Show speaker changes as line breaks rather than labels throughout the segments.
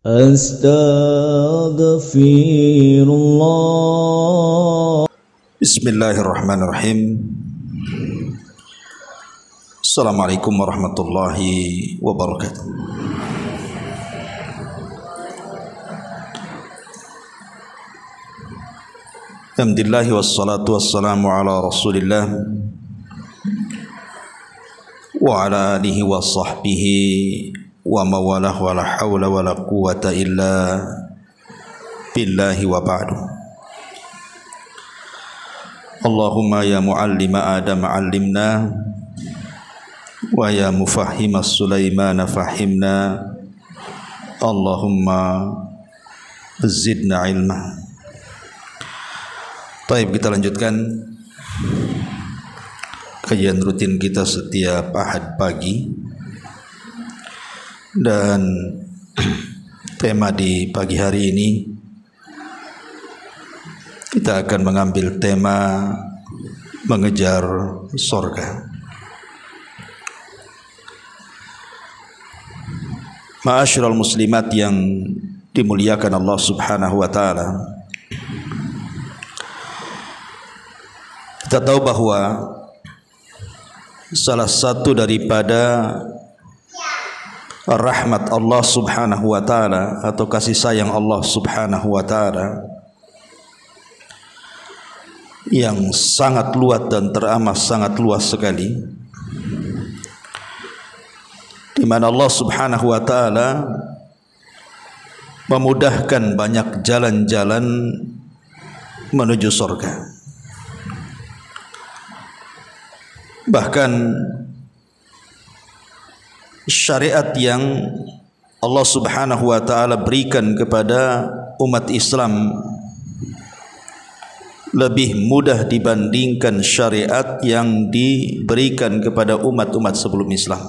Astaghfirullah.
Bismillahirrahmanirrahim. Assalamualaikum warahmatullahi wabarakatuh. Alhamdulillah wassalatu wassalamu ala Rasulillah wa ala alihi wa sahbihi wa mawalah wa la hawla wa la quwata illa billahi wa ba'du. Allahumma ya muallima Adam allimna wa ya mufahhima Sulaiman fahimna. Allahumma zidna ilma. Baik, kita lanjutkan kajian rutin kita setiap Ahad pagi. Dan tema di pagi hari ini kita akan mengambil tema mengejar sorga. Ma'asyiral muslimat yang dimuliakan Allah Subhanahu wa taala. Kita tahu bahwa salah satu daripada rahmat Allah Subhanahu wa taala atau kasih sayang Allah Subhanahu wa taala yang sangat luas dan teramat sangat luas sekali, di mana Allah Subhanahu wa taala memudahkan banyak jalan-jalan menuju surga. Bahkan syariat yang Allah Subhanahu wa taala berikan kepada umat Islam lebih mudah dibandingkan syariat yang diberikan kepada umat-umat sebelum Islam.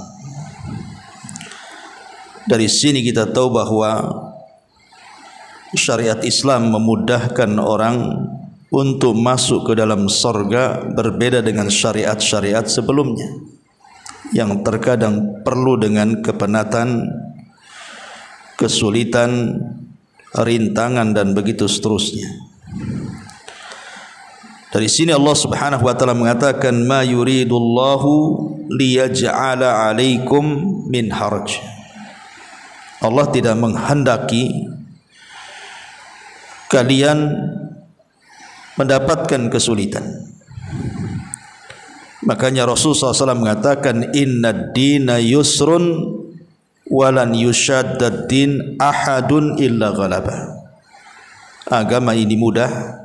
Dari sini kita tahu bahwa syariat Islam memudahkan orang untuk masuk ke dalam surga, berbeda dengan syariat-syariat sebelumnya yang terkadang perlu dengan kepenatan, kesulitan, rintangan dan begitu seterusnya. Dari sini Allah Subhanahu wa taala mengatakan, ma yuridullahu liyaj'ala 'alaikum min haraj. Allah tidak menghendaki kalian mendapatkan kesulitan. Makanya Rasulullah SAW mengatakan, innad dina yusrun walan yushaddad din ahadun illa ghalaba. Agama ini mudah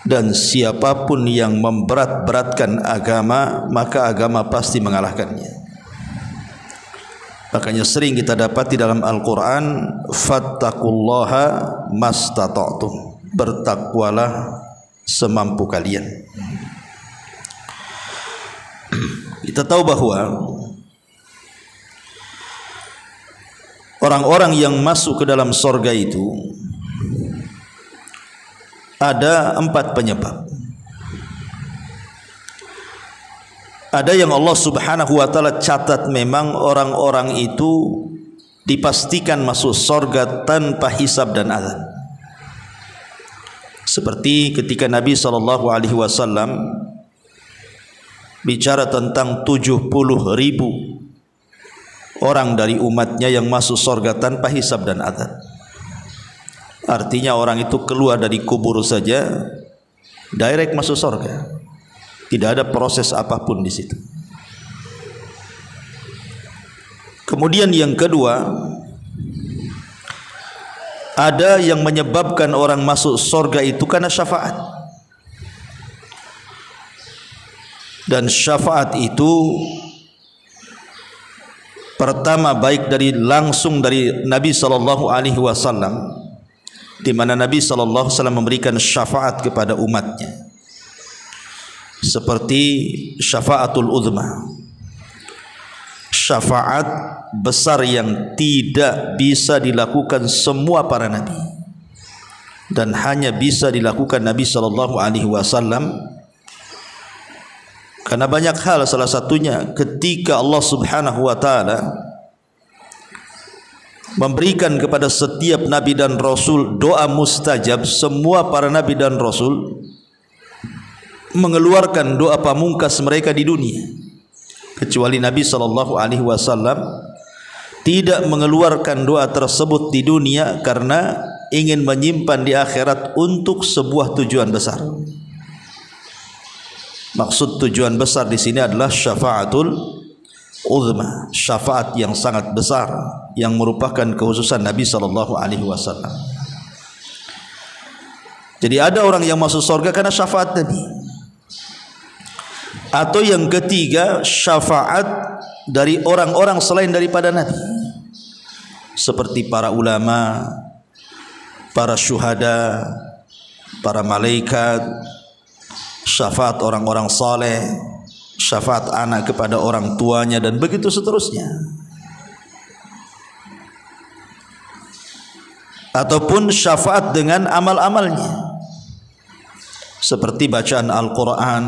dan siapapun yang memberat-beratkan agama, maka agama pasti mengalahkannya. Makanya sering kita dapat di dalam Al-Quran, fattaqullaha mastata'tum, bertakwalah semampu kalian. Kita tahu bahwa orang-orang yang masuk ke dalam surga itu ada 4 penyebab. Ada yang Allah Subhanahu wa taala catat memang orang-orang itu dipastikan masuk surga tanpa hisab dan azab. Seperti ketika Nabi SAW bicara tentang 70.000 orang dari umatnya yang masuk surga tanpa hisab dan azab. Artinya orang itu keluar dari kubur saja direct masuk surga, tidak ada proses apapun di situ. Kemudian yang kedua, ada yang menyebabkan orang masuk surga itu karena syafaat. Dan syafaat itu pertama baik dari langsung dari Nabi SAW, di mana Nabi SAW memberikan syafaat kepada umatnya, seperti syafaatul uzma, syafaat besar yang tidak bisa dilakukan semua para nabi dan hanya bisa dilakukan Nabi SAW. Karena banyak hal, salah satunya ketika Allah Subhanahu wa taala memberikan kepada setiap nabi dan rasul doa mustajab. Semua para nabi dan rasul mengeluarkan doa pamungkas mereka di dunia, kecuali Nabi SAW tidak mengeluarkan doa tersebut di dunia karena ingin menyimpan di akhirat untuk sebuah tujuan besar. Maksud tujuan besar di sini adalah syafaatul uzma, syafaat yang sangat besar yang merupakan kekhususan Nabi SAW. Jadi ada orang yang masuk surga karena syafaat Nabi. Atau yang ketiga, syafaat dari orang-orang selain daripada Nabi, seperti para ulama, para syuhada, para malaikat, syafaat orang-orang saleh, syafaat anak kepada orang tuanya, dan begitu seterusnya. Ataupun syafaat dengan amal-amalnya, seperti bacaan Al-Quran,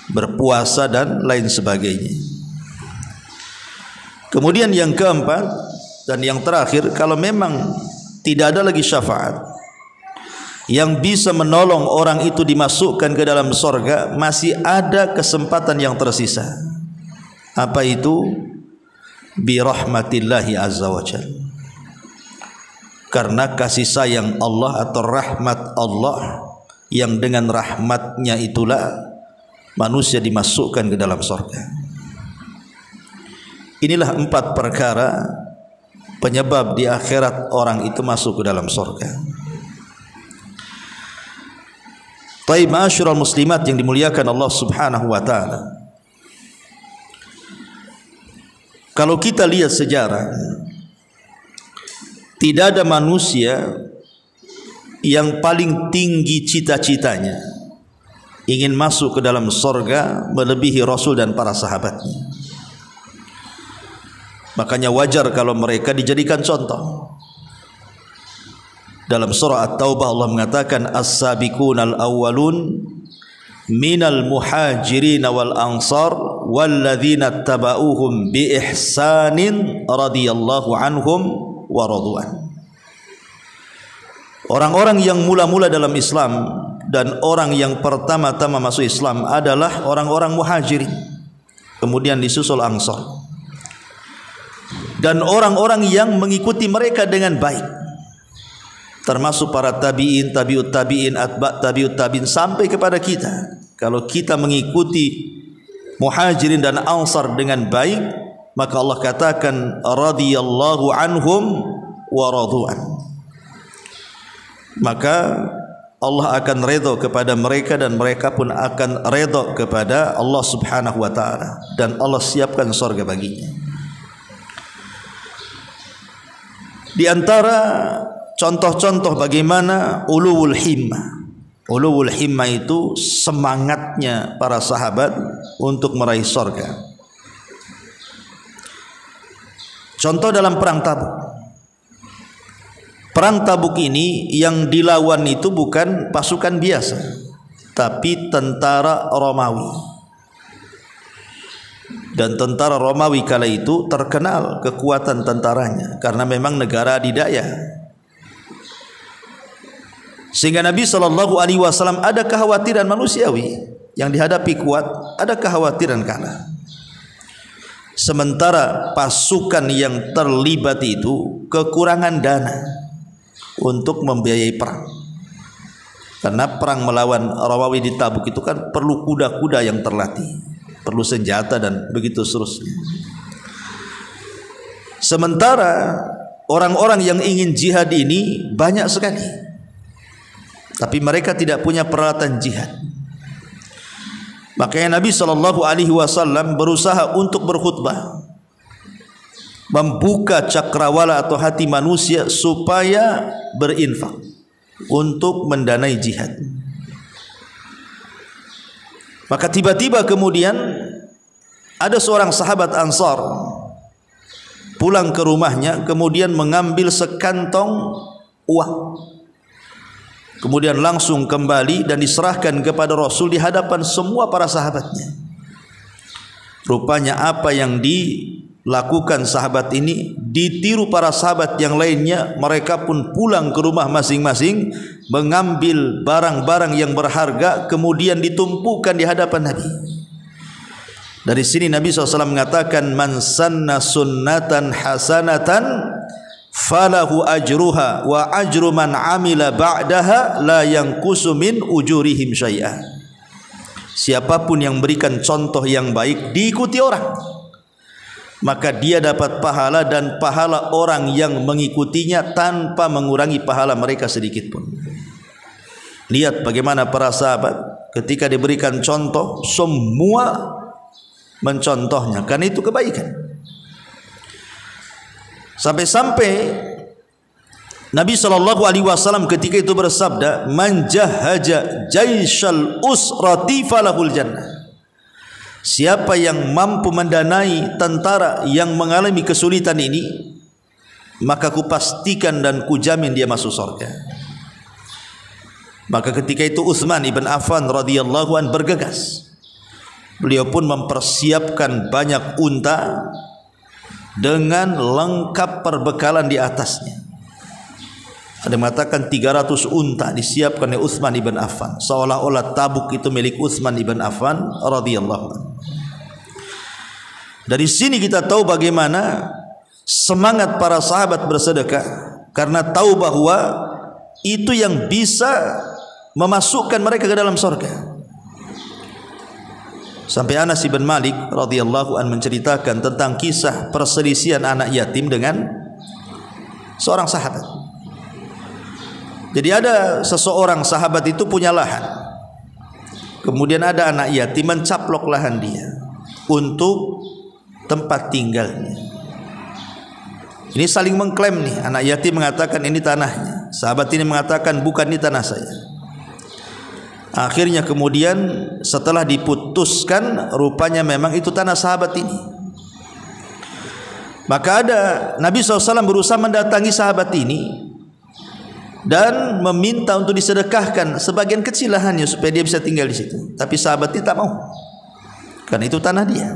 berpuasa, dan lain sebagainya. Kemudian yang keempat dan yang terakhir, kalau memang tidak ada lagi syafaat yang bisa menolong orang itu dimasukkan ke dalam sorga, masih ada kesempatan yang tersisa. Apa itu? Bi rahmatillahi azza wa jalla. Karena kasih sayang Allah atau rahmat Allah, yang dengan rahmatnya itulah manusia dimasukkan ke dalam surga. Inilah 4 perkara penyebab di akhirat orang itu masuk ke dalam surga. Taib, ma'asyiral muslimat yang dimuliakan Allah Subhanahu wa taala. Kalau kita lihat sejarah, tidak ada manusia yang paling tinggi cita-citanya ingin masuk ke dalam surga melebihi Rasul dan para sahabatnya. Makanya wajar kalau mereka dijadikan contoh. Dalam surah At-Taubah Allah mengatakan, as-sabiqunal awwalun minal muhajirin wal ansar walladzina tabauhum bi ihsanin radhiyallahu anhum wa radwan. Orang-orang yang mula-mula dalam Islam dan orang yang pertama-tama masuk Islam adalah orang-orang muhajirin, kemudian disusul ansar, dan orang-orang yang mengikuti mereka dengan baik, termasuk para tabi'in, tabi'ut tabi'in, atba' tabi'ut tabi'in, sampai kepada kita. Kalau kita mengikuti muhajirin dan ansar dengan baik, maka Allah katakan radhiyallahu anhum wa radwan. Maka Allah akan redha kepada mereka dan mereka pun akan redha kepada Allah Subhanahu wa taala, dan Allah siapkan surga baginya. Di antara contoh-contoh bagaimana ulul himmah. Ulul himmah itu semangatnya para sahabat untuk meraih surga. Contoh dalam perang Tabuk. Perang Tabuk ini yang dilawan itu bukan pasukan biasa, tapi tentara Romawi. Dan tentara Romawi kala itu terkenal kekuatan tentaranya karena memang negara adidaya. Sehingga Nabi SAW ada kekhawatiran manusiawi yang dihadapi kuat, ada kekhawatiran kalah. Sementara pasukan yang terlibat itu kekurangan dana untuk membiayai perang. Karena perang melawan Romawi di Tabuk itu kan perlu kuda-kuda yang terlatih, perlu senjata dan begitu seterusnya. Sementara orang-orang yang ingin jihad ini banyak sekali, tapi mereka tidak punya peralatan jihad. Makanya Nabi SAW berusaha untuk berkhutbah, membuka cakrawala atau hati manusia supaya berinfak untuk mendanai jihad. Maka tiba-tiba kemudian ada seorang sahabat Ansar pulang ke rumahnya, kemudian mengambil sekantong uang, kemudian langsung kembali dan diserahkan kepada Rasul di hadapan semua para sahabatnya. Rupanya apa yang dilakukan sahabat ini ditiru para sahabat yang lainnya, mereka pun pulang ke rumah masing-masing, mengambil barang-barang yang berharga, kemudian ditumpukan di hadapan Nabi. Dari sini Nabi SAW mengatakan, man sanna sunnatan hasanatan falahu ajruha wa ajru man amila ba'daha la yanqusu min ujurihim syai'ah. Siapapun yang berikan contoh yang baik diikuti orang, maka dia dapat pahala dan pahala orang yang mengikutinya tanpa mengurangi pahala mereka sedikit pun. Lihat bagaimana para sahabat ketika diberikan contoh, semua mencontohnya, karena itu kebaikan. Sampai-sampai Nabi SAW ketika itu bersabda, man jahaja jaishal usrati falahul jannah. Siapa yang mampu mendanai tentara yang mengalami kesulitan ini, maka kupastikan dan kujamin dia masuk surga. Maka ketika itu Utsman ibn Affan radhiyallahu an bergegas. Beliau pun mempersiapkan banyak unta dengan lengkap perbekalan di atasnya. Ada mengatakan 300 unta disiapkan oleh Utsman ibn Affan, seolah-olah Tabuk itu milik Utsman ibn Affan radhiyallahu anhu. Dari sini kita tahu bagaimana semangat para sahabat bersedekah, karena tahu bahwa itu yang bisa memasukkan mereka ke dalam surga. Sampai Anas bin Malik radhiyallahu an menceritakan tentang kisah perselisihan anak yatim dengan seorang sahabat. Jadi ada seseorang sahabat itu punya lahan, kemudian ada anak yatim mencaplok lahan dia untuk tempat tinggalnya. Ini saling mengklaim nih, anak yatim mengatakan ini tanahnya, sahabat ini mengatakan bukan, ini tanah saya. Akhirnya kemudian setelah diputuskan, rupanya memang itu tanah sahabat ini. Maka ada Nabi SAW berusaha mendatangi sahabat ini dan meminta untuk disedekahkan sebagian kecil lahannya supaya dia bisa tinggal di situ. Tapi sahabat ini tak mau, karena itu tanah dia.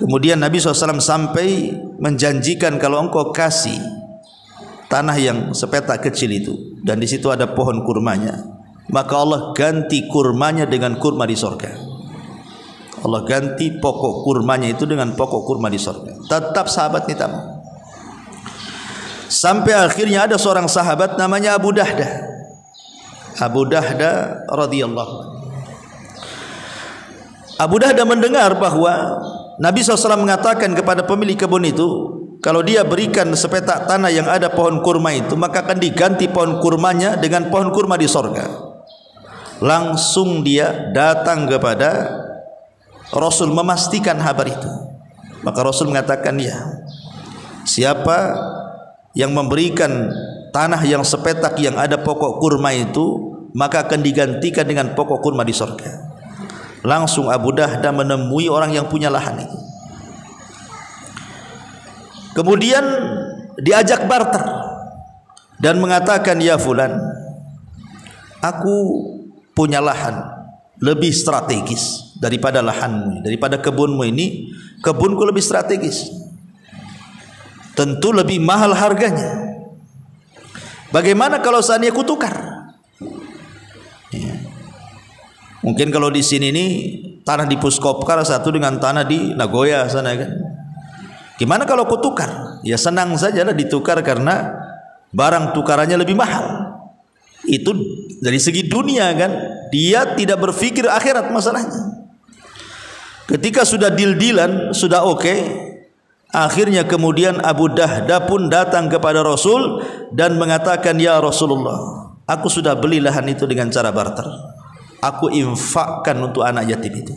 Kemudian Nabi SAW sampai menjanjikan, kalau engkau kasih tanah yang sepetak kecil itu dan di situ ada pohon kurmanya, maka Allah ganti kurmanya dengan kurma di surga. Allah ganti pokok kurmanya itu dengan pokok kurma di surga. Tetap sahabat ini tak mau. Sampai akhirnya ada seorang sahabat namanya Abu Dahdah. Abu Dahdah radhiyallahu anhu. Abu Dahdah mendengar bahwa Nabi SAW mengatakan kepada pemilik kebun itu, kalau dia berikan sepetak tanah yang ada pohon kurma itu, maka akan diganti pohon kurmanya dengan pohon kurma di surga. Langsung dia datang kepada Rasul memastikan kabar itu. Maka Rasul mengatakan, ya, siapa yang memberikan tanah yang sepetak yang ada pokok kurma itu, maka akan digantikan dengan pokok kurma di surga. Langsung Abu Dahdah menemui orang yang punya lahan itu, kemudian diajak barter dan mengatakan, ya fulan, aku punya lahan lebih strategis daripada lahanmu, daripada kebunmu ini. Kebunku lebih strategis, tentu lebih mahal harganya. Bagaimana kalau seandainya ku tukar? Ya. Mungkin kalau di sini nih tanah di Puskopkar satu dengan tanah di Nagoya sana kan. Gimana kalau ku tukar? Ya senang saja lah ditukar, karena barang tukarannya lebih mahal. Itu dari segi dunia kan, dia tidak berpikir akhirat masalahnya. Ketika sudah deal-dealan, sudah oke, akhirnya kemudian Abu Dahdah pun datang kepada Rasul dan mengatakan, ya Rasulullah, aku sudah beli lahan itu dengan cara barter, aku infakkan untuk anak yatim itu.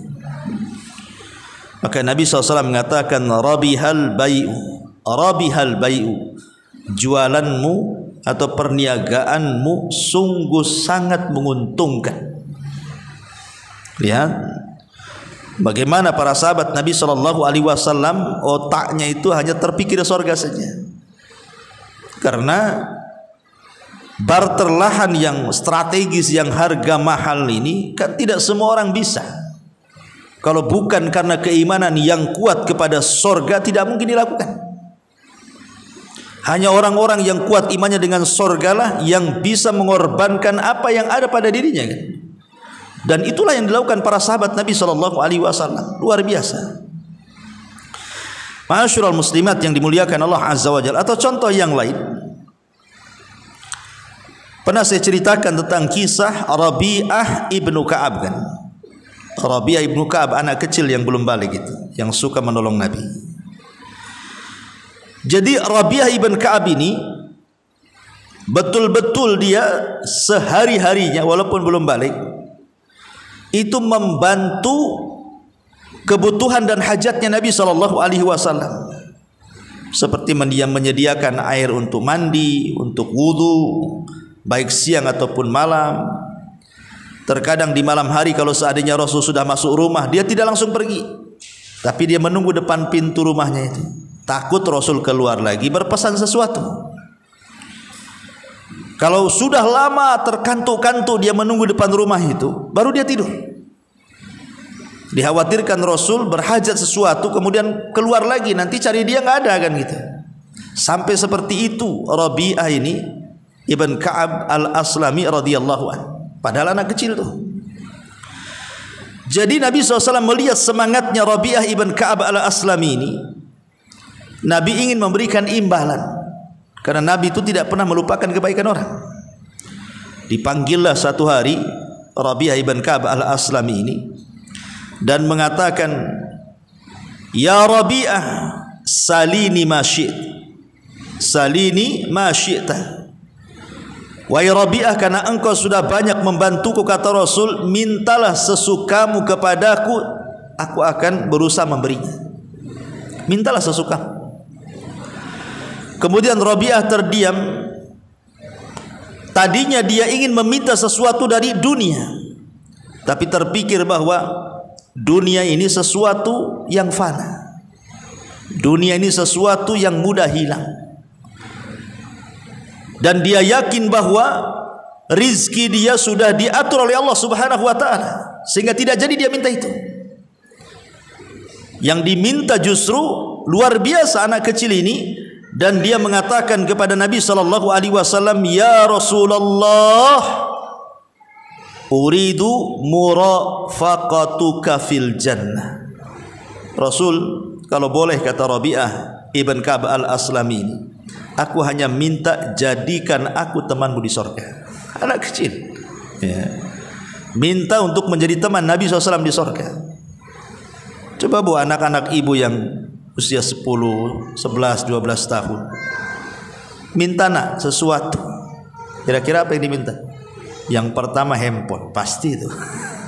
Maka Nabi SAW mengatakan, rabihal bai'u, rabihal bai'u, jualanmu atau perniagaanmu sungguh sangat menguntungkan. Lihat bagaimana para sahabat Nabi SAW otaknya itu hanya terpikir surga saja. Karena barter lahan yang strategis, yang harga mahal ini kan tidak semua orang bisa. Kalau bukan karena keimanan yang kuat kepada surga, tidak mungkin dilakukan. Hanya orang-orang yang kuat imannya dengan sorgalah yang bisa mengorbankan apa yang ada pada dirinya kan? Dan itulah yang dilakukan para sahabat Nabi SAW. Luar biasa. Ma'asyiral muslimat yang dimuliakan Allah Azza wa Jalla. Atau contoh yang lain, pernah saya ceritakan tentang kisah Rabi'ah ibnu Ka'ab kan? Rabi'ah ibnu Ka'ab, anak kecil yang belum balik itu, yang suka menolong Nabi. Jadi Rabi'ah ibn Ka'ab ini betul-betul dia sehari-harinya walaupun belum balik itu membantu kebutuhan dan hajatnya Nabi SAW. Seperti dia menyediakan air untuk mandi, untuk wudu, baik siang ataupun malam. Terkadang di malam hari kalau seandainya Rasul sudah masuk rumah, dia tidak langsung pergi, tapi dia menunggu depan pintu rumahnya itu. Takut Rasul keluar lagi berpesan sesuatu. Kalau sudah lama terkantuk-kantuk dia menunggu depan rumah itu, baru dia tidur. Dikhawatirkan Rasul berhajat sesuatu kemudian keluar lagi, nanti cari dia nggak ada kan gitu. Sampai seperti itu Rabi'ah ini Ibn Ka'ab al-Aslami radhiyallahu anhu. Padahal anak kecil tuh. Jadi Nabi SAW melihat semangatnya Rabi'ah Ibn Ka'ab al-Aslami ini, Nabi ingin memberikan imbalan, karena Nabi itu tidak pernah melupakan kebaikan orang. Dipanggillah satu hari Rabi'ah ibn Ka'ab al-Aslami ini dan mengatakan, "Ya Rabi'ah, salini ma syi'ta. Salini ma syi'ta." Wahai Rabi'ah, karena engkau sudah banyak membantuku, kata Rasul, mintalah sesukamu kepadaku, aku akan berusaha memberinya. Mintalah sesukamu. Kemudian Rabi'ah terdiam. Tadinya dia ingin meminta sesuatu dari dunia, tapi terpikir bahwa dunia ini sesuatu yang fana. Dunia ini sesuatu yang mudah hilang. Dan dia yakin bahwa rizki dia sudah diatur oleh Allah Subhanahu wa ta'ala, sehingga tidak jadi dia minta itu. Yang diminta justru luar biasa anak kecil ini. Dan dia mengatakan kepada Nabi SAW, "Ya Rasulullah, uridu murafaqatuka fil jannah." Rasul, kalau boleh, kata Rabi'ah ibn Ka'ab al-Aslami ini, aku hanya minta jadikan aku temanmu di sorga. Anak kecil ya, minta untuk menjadi teman Nabi SAW di sorga. Coba bu, anak-anak ibu yang usia 10, 11, 12 tahun minta nak sesuatu, kira-kira apa yang diminta? Yang pertama handphone, pasti itu.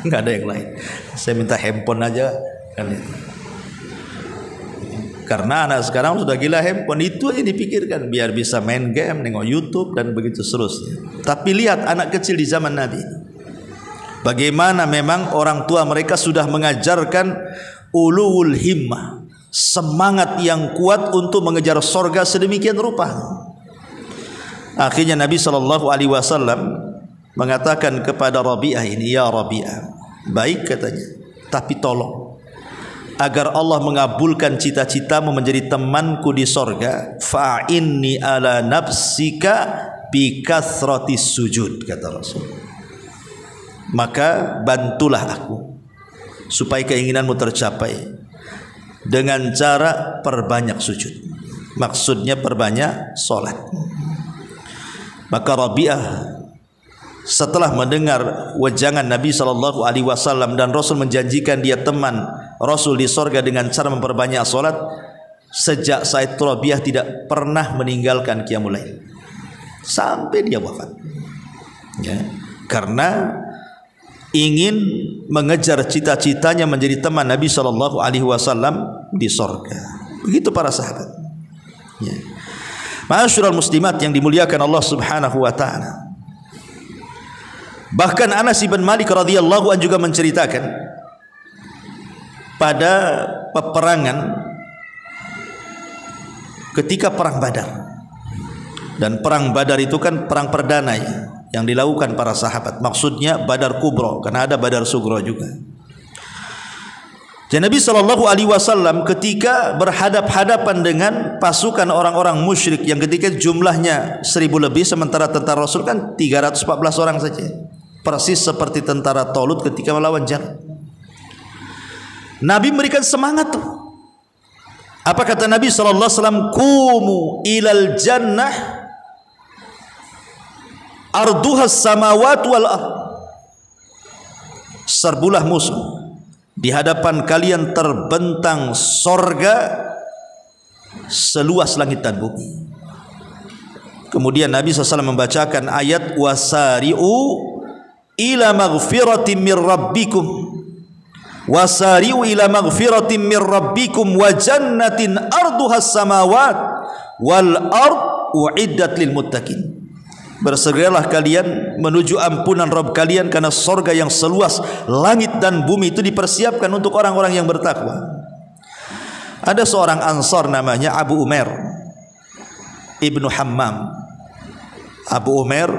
Nggak ada yang lain. Saya minta handphone aja kan itu. Karena anak sekarang sudah gila handphone, itu aja dipikirkan, biar bisa main game, nengok YouTube dan begitu seterusnya. Tapi lihat anak kecil di zaman Nabi, bagaimana memang orang tua mereka sudah mengajarkan ulul himmah, semangat yang kuat untuk mengejar sorga sedemikian rupa. Akhirnya Nabi SAW mengatakan kepada Rabi'ah ini, "Ya Rabi'ah, baik," katanya, "tapi tolong agar Allah mengabulkan cita-citamu menjadi temanku di sorga, fa'inni ala nafsika bi kathrati sujud," kata Rasul. Maka bantulah aku supaya keinginanmu tercapai dengan cara perbanyak sujud. Maksudnya perbanyak solat. Maka Rabi'ah setelah mendengar wejangan Nabi SAW dan Rasul menjanjikan dia teman Rasul di sorga dengan cara memperbanyak solat, sejak saat itu Rabi'ah tidak pernah meninggalkan qiyamul lail sampai dia wafat ya, karena ingin mengejar cita-citanya menjadi teman Nabi SAW di sorga. Begitu para sahabat ya. Ma'asyiral muslimat yang dimuliakan Allah Subhanahu wa ta'ala. Bahkan Anas bin Malik radhiyallahu anhu juga menceritakan pada peperangan ketika perang Badar. Dan perang Badar itu kan perang perdana ya, yang dilakukan para sahabat. Maksudnya Badar Kubro, karena ada Badar Sugro juga. Dan Nabi SAW ketika berhadap-hadapan dengan pasukan orang-orang musyrik yang ketika jumlahnya 1000 lebih, sementara tentara Rasul kan 314 orang saja, persis seperti tentara Talut ketika melawan Jalut. Nabi memberikan semangat tuh. Apa kata Nabi SAW? Qumu ilal jannah arduhas samawat wal ard. Serbulah musuh, di hadapan kalian terbentang sorga seluas langit dan bumi. Kemudian Nabi SAW membacakan ayat wasari'u ila maghfiratin mir rabbikum, wasari'u ila maghfiratin mir rabbikum wa jannatin arduhas samawat wal ard uiddat lil muttaqin. Bersegeralah kalian menuju ampunan Rabb kalian, karena sorga yang seluas langit dan bumi itu dipersiapkan untuk orang-orang yang bertakwa. Ada seorang Ansar namanya Abu Umair Ibnu Hammam. Abu Umair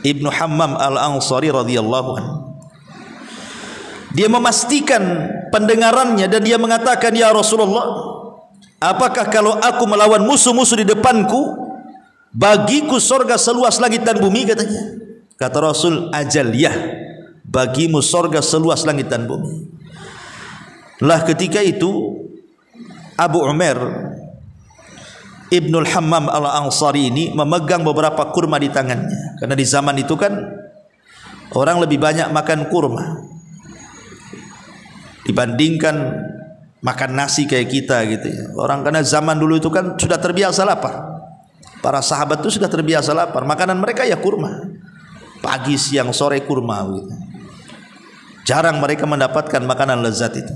Ibnu Hammam Al-Ansari radhiyallahu anhu. Dia memastikan pendengarannya dan dia mengatakan, ya Rasulullah, apakah kalau aku melawan musuh-musuh di depanku, bagiku sorga seluas langit dan bumi, katanya. Kata Rasul, ajal ya, bagimu sorga seluas langit dan bumi. Lah ketika itu Abu Umair Ibnul Hammam Al-Ansari ini memegang beberapa kurma di tangannya, karena di zaman itu kan orang lebih banyak makan kurma dibandingkan makan nasi kayak kita gitu ya. Orang karena zaman dulu itu kan sudah terbiasa lapar. Para sahabat itu sudah terbiasa lapar. Makanan mereka ya kurma. Pagi, siang, sore kurma gitu. Jarang mereka mendapatkan makanan lezat itu.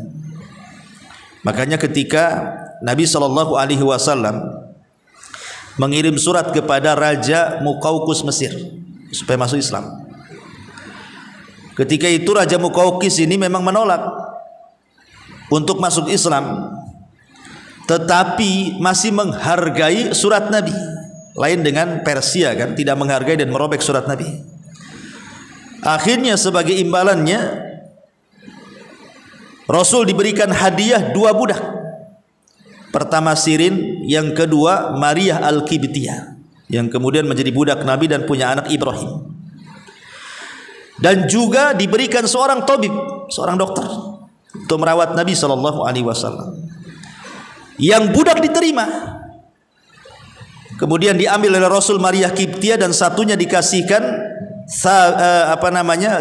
Makanya ketika Nabi SAW mengirim surat kepada Raja Muqawqis Mesir supaya masuk Islam, ketika itu Raja Muqawqis ini memang menolak untuk masuk Islam, tetapi masih menghargai surat Nabi. Lain dengan Persia kan, tidak menghargai dan merobek surat Nabi. Akhirnya sebagai imbalannya Rasul diberikan hadiah 2 budak. Pertama Sirin, yang kedua Maria Al-Qibtiyah, yang kemudian menjadi budak Nabi dan punya anak Ibrahim. Dan juga diberikan seorang tabib, seorang dokter untuk merawat Nabi SAW. Yang budak diterima. Kemudian diambil oleh Rasul Maria Qibtiyah, dan satunya dikasihkan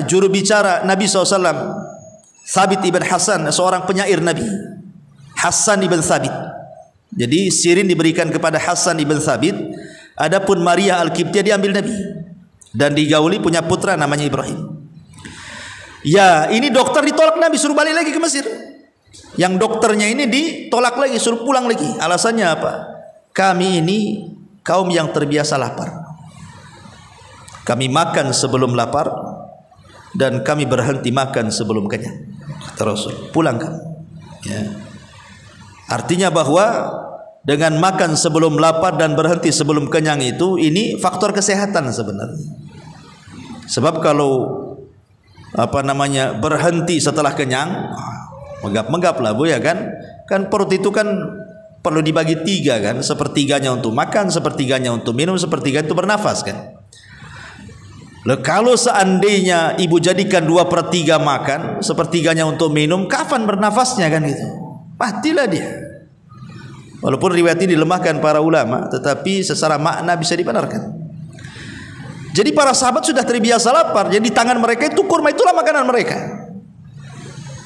juru bicara Nabi SAW, Thabit ibn Hasan, seorang penyair Nabi, Hasan ibn Thabit. Jadi Sirin diberikan kepada Hasan ibn Thabit, adapun Maria Al-Qibtiyah diambil Nabi dan digauli, punya putra namanya Ibrahim. Ya, ini dokter ditolak Nabi, suruh balik lagi ke Mesir. Yang dokternya ini ditolak lagi, suruh pulang lagi. Alasannya apa? Kami ini kaum yang terbiasa lapar. Kami makan sebelum lapar dan kami berhenti makan sebelum kenyang. Kata Rasul, pulang kamu. Ya. Artinya bahwa dengan makan sebelum lapar dan berhenti sebelum kenyang itu, ini faktor kesehatan sebenarnya. Sebab kalau berhenti setelah kenyang, menggap-menggap lah Bu ya kan. Kan perut itu kan perlu dibagi 3 kan, sepertiganya untuk makan, sepertiganya untuk minum, sepertiganya untuk bernafas kan. Kalau seandainya ibu jadikan 2/3 makan, sepertiganya untuk minum, kapan bernafasnya kan gitu? Matilah dia. Walaupun riwayat ini dilemahkan para ulama, tetapi secara makna bisa dibenarkan. Jadi para sahabat sudah terbiasa lapar, jadi di tangan mereka itu kurma, itulah makanan mereka.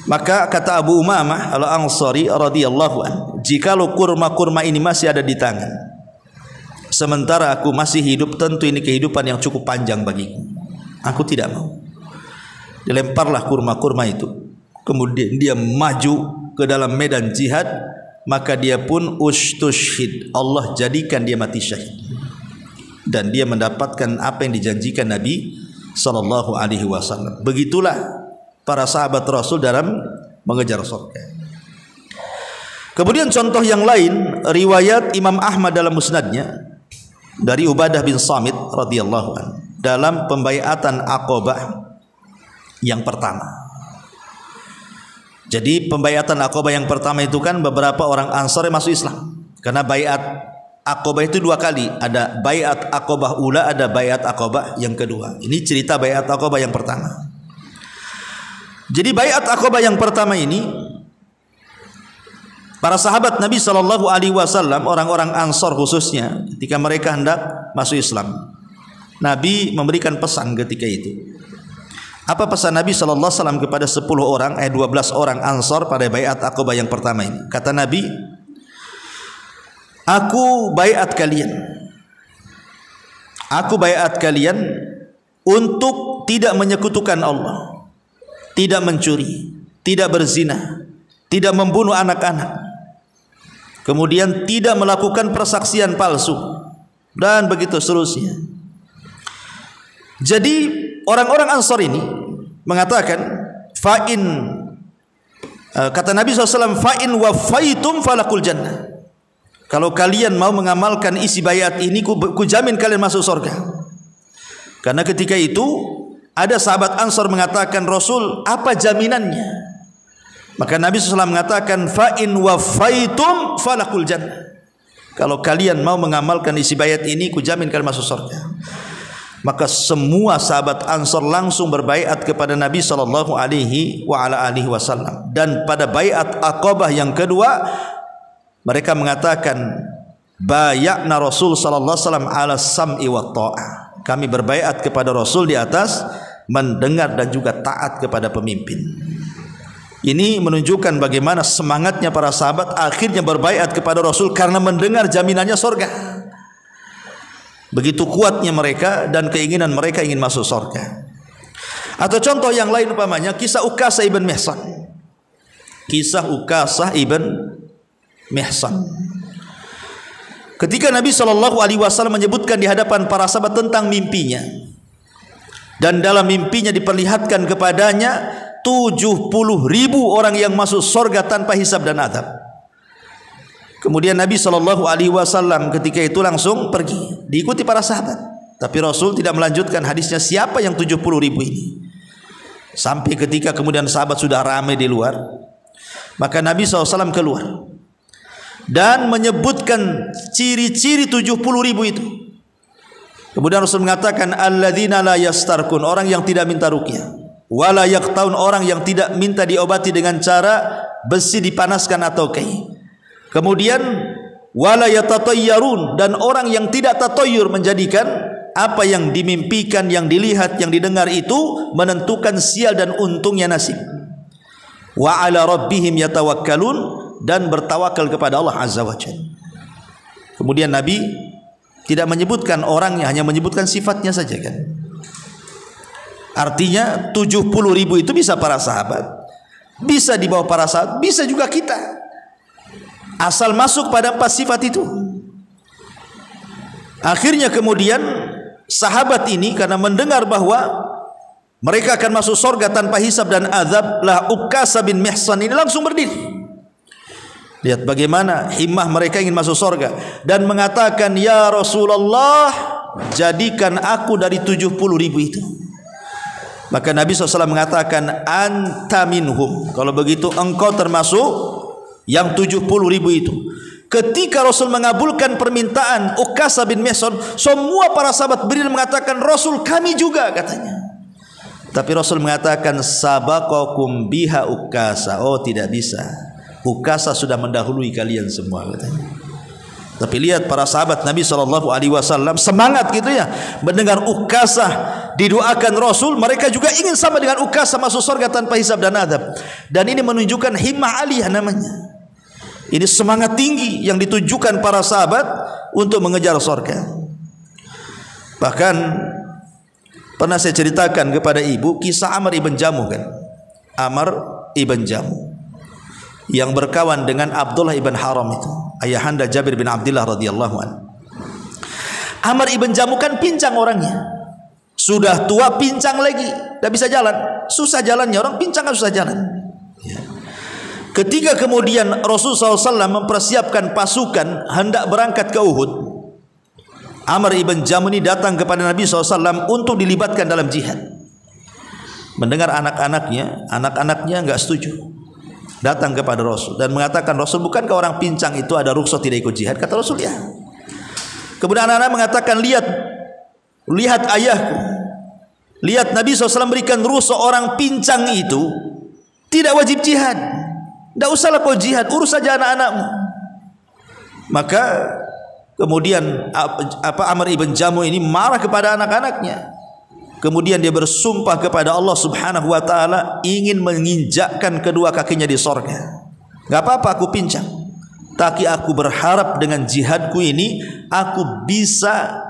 Maka kata Abu Umamah Al-Ansari radhiyallahu anhu, jikalau kurma-kurma ini masih ada di tangan sementara aku masih hidup, tentu ini kehidupan yang cukup panjang bagiku. Aku tidak mau. Dilemparlah kurma-kurma itu. Kemudian dia maju ke dalam medan jihad, maka dia pun ustushhid, Allah jadikan dia mati syahid. Dan dia mendapatkan apa yang dijanjikan Nabi SAW. Begitulah para sahabat Rasul dalam mengejar surga. Kemudian contoh yang lain, riwayat Imam Ahmad dalam musnadnya dari Ubadah bin Samit radhiyallahu anhu dalam pembaiatan Aqabah yang pertama. Jadi pembaiatan Aqabah yang pertama itu kan beberapa orang Ansar yang masuk Islam. Karena baiat Aqabah itu 2 kali. Ada baiat Aqabah ula, ada baiat Aqabah yang kedua. Ini cerita baiat Aqabah yang pertama. Jadi baiat Aqabah yang pertama ini, para sahabat Nabi SAW, orang-orang Ansar khususnya, ketika mereka hendak masuk Islam, Nabi memberikan pesan ketika itu. Apa pesan Nabi SAW kepada 10 orang, 12 orang Ansar pada baiat Aqabah yang pertama ini? Kata Nabi, aku baiat kalian untuk tidak menyekutukan Allah, tidak mencuri, tidak berzina, tidak membunuh anak-anak, kemudian tidak melakukan persaksian palsu, dan begitu seterusnya. Jadi orang-orang Ansar ini mengatakan, kata Nabi SAW, fa'in wafaitum falakul jannah. Kalau kalian mau mengamalkan isi bayat ini, ku jamin kalian masuk surga. Karena ketika itu ada sahabat Ansar mengatakan, Rasul, apa jaminannya? Maka Nabi SAW mengatakan, fa'in wafaitum falakul jannah. Kalau kalian mau mengamalkan isi bayat ini, ku jamin kalian masuk surga. Maka semua sahabat Ansar langsung berbaiat kepada Nabi SAW. Dan pada baiat Aqabah yang kedua, mereka mengatakan, bayatna Rasul SAW ala sam'i wa ta'ah. Kami berbaiat kepada Rasul di atas mendengar dan juga taat kepada pemimpin. Ini menunjukkan bagaimana semangatnya para sahabat akhirnya berbaiat kepada Rasul karena mendengar jaminannya surga. Begitu kuatnya mereka dan keinginan mereka ingin masuk surga. Atau contoh yang lain umpamanya kisah Ukasah ibn Mihsan. Kisah Ukasah ibn Mihsan. Ketika Nabi SAW menyebutkan di hadapan para sahabat tentang mimpinya, dan dalam mimpinya diperlihatkan kepadanya 70.000 orang yang masuk surga tanpa hisab dan adab. Kemudian Nabi SAW ketika itu langsung pergi, diikuti para sahabat. Tapi Rasul tidak melanjutkan hadisnya siapa yang 70.000 ini. Sampai ketika kemudian sahabat sudah ramai di luar, maka Nabi SAW keluar dan menyebutkan ciri-ciri 70.000 itu. Kemudian Rasul mengatakan, alladzina la yastarkun, orang yang tidak minta ruqyah, wala yaqtaun, orang yang tidak minta diobati dengan cara besi dipanaskan atau kai. Kemudian wala yatatayyarun, dan orang yang tidak tatayyur, menjadikan apa yang dimimpikan, yang dilihat, yang didengar itu menentukan sial dan untungnya nasib. Wa ala rabbihim yatawakkalun, dan bertawakal kepada Allah Azza wa Jalla. Kemudian Nabi tidak menyebutkan orangnya, hanya menyebutkan sifatnya saja kan. Artinya 70.000 itu bisa para sahabat, bisa di bawah para sahabat, bisa juga kita. Asal masuk pada 4 sifat itu. Akhirnya kemudian sahabat ini karena mendengar bahwa mereka akan masuk surga tanpa hisab dan azab, lah Ukasah bin Mihsan ini langsung berdiri. Lihat bagaimana himmah mereka ingin masuk surga, dan mengatakan, ya Rasulullah, jadikan aku dari 70.000 itu. Maka Nabi SAW mengatakan, anta minhum, kalau begitu engkau termasuk yang 70.000 itu. Ketika Rasul mengabulkan permintaan Ukasah bin Mihsan, semua para sahabat berdiri mengatakan, Rasul, kami juga, katanya. Tapi Rasul mengatakan, sabaqakum biha Ukasah. Oh, tidak bisa, Ukasah sudah mendahului kalian semua, katanya. Tapi lihat para sahabat Nabi SAW semangat gitu ya, mendengar Ukasah didoakan Rasul, mereka juga ingin sama dengan Ukasah masuk surga tanpa hisab dan adab. Dan ini menunjukkan himmah aliyah namanya. Ini semangat tinggi yang ditujukan para sahabat untuk mengejar surga. Bahkan pernah saya ceritakan kepada ibu kisah Amr ibn Jamuh kan. Amr ibn Jamuh yang berkawan dengan Abdullah ibn Haram itu, ayahanda Jabir bin Abdullah radhiyallahu anhu. Amr ibn Jamuh kan pincang orangnya, sudah tua pincang lagi, tidak bisa jalan, susah jalannya, orang pincang kan susah jalan. Ketika kemudian Rasulullah SAW mempersiapkan pasukan hendak berangkat ke Uhud, Amr ibn Jamuh ini datang kepada Nabi SAW untuk dilibatkan dalam jihad. Mendengar anak-anaknya nggak setuju. datang kepada Rasul dan mengatakan, Rasul, bukankah orang pincang itu ada rukhsah tidak ikut jihad? Kata Rasul, ya. Kemudian anak-anak mengatakan, lihat ayahku, lihat Nabi SAW berikan rukhsah orang pincang itu tidak wajib jihad. Tidak usahlah kau jihad, urus saja anak-anakmu. Maka kemudian Amr ibn Jamuh ini marah kepada anak-anaknya. Kemudian dia bersumpah kepada Allah Subhanahu wa taala ingin menginjakkan kedua kakinya di sorga. Enggak apa-apa aku pincang, tapi aku berharap dengan jihadku ini aku bisa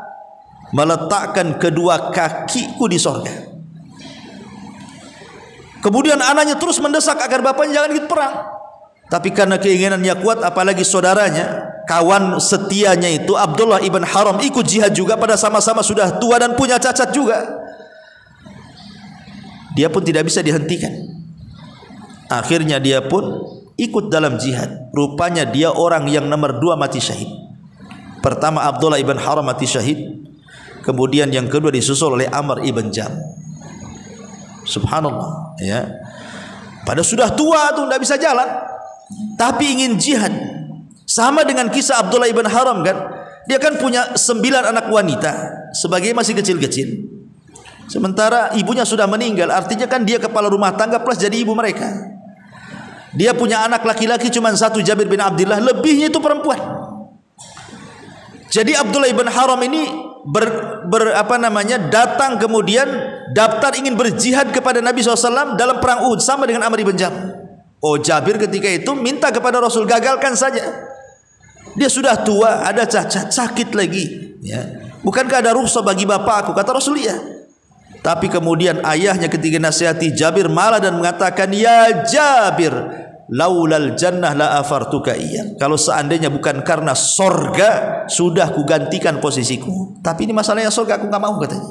meletakkan kedua kakiku di sorga. Kemudian anaknya terus mendesak agar bapaknya jangan ikut perang. Tapi karena keinginannya kuat, apalagi saudaranya, kawan setianya itu Abdullah ibn Haram ikut jihad juga, pada sama-sama sudah tua dan punya cacat juga. Dia pun tidak bisa dihentikan. Akhirnya dia pun ikut dalam jihad. Rupanya dia orang yang nomor 2 mati syahid. Pertama Abdullah ibn Haram mati syahid, kemudian yang kedua disusul oleh Amr ibn Jamuh. Subhanallah, ya. Pada sudah tua tuh tidak bisa jalan, tapi ingin jihad. Sama dengan kisah Abdullah ibn Haram kan, dia kan punya 9 anak wanita sebagai masih kecil-kecil. Sementara ibunya sudah meninggal, artinya kan dia kepala rumah tangga plus jadi ibu mereka. Dia punya anak laki-laki cuma 1, Jabir bin Abdullah, lebihnya itu perempuan. Jadi Abdullah ibn Haram ini datang kemudian daftar ingin berjihad kepada Nabi SAW dalam perang Uhud sama dengan Amr ibn Jamuh. Oh, Jabir ketika itu minta kepada Rasul, gagalkan saja. Dia sudah tua, ada cacat, sakit lagi, ya. Bukankah ada rukhsah bagi bapak aku? Kata Rasul, ya. Tapi kemudian ayahnya ketika nasihati Jabir malah dan mengatakan, ya Jabir, laulal jannah la afartuka iya. Kalau seandainya bukan karena sorga, sudah ku gantikan posisiku. Tapi ini masalahnya sorga, aku enggak mau, katanya.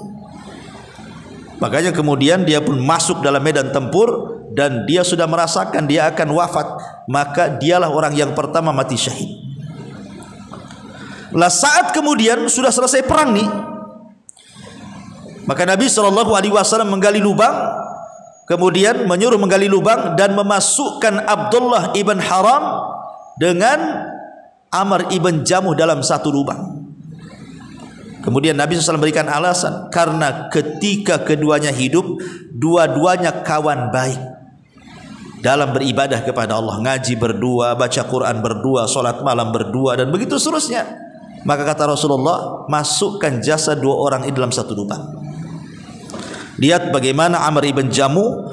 Makanya kemudian dia pun masuk dalam medan tempur dan dia sudah merasakan dia akan wafat. Maka dialah orang yang pertama mati syahid. Lah saat kemudian sudah selesai perang nih, maka Nabi SAW menggali lubang, kemudian menyuruh menggali lubang dan memasukkan Abdullah ibn Haram dengan Amr ibn Jamuh dalam satu lubang. Kemudian Nabi SAW berikan alasan, karena ketika keduanya hidup, dua-duanya kawan baik dalam beribadah kepada Allah, ngaji berdua, baca Quran berdua, solat malam berdua, dan begitu seterusnya. Maka kata Rasulullah, masukkan jasad 2 orang ini dalam satu lubang. Lihat bagaimana Amr ibn Jamuh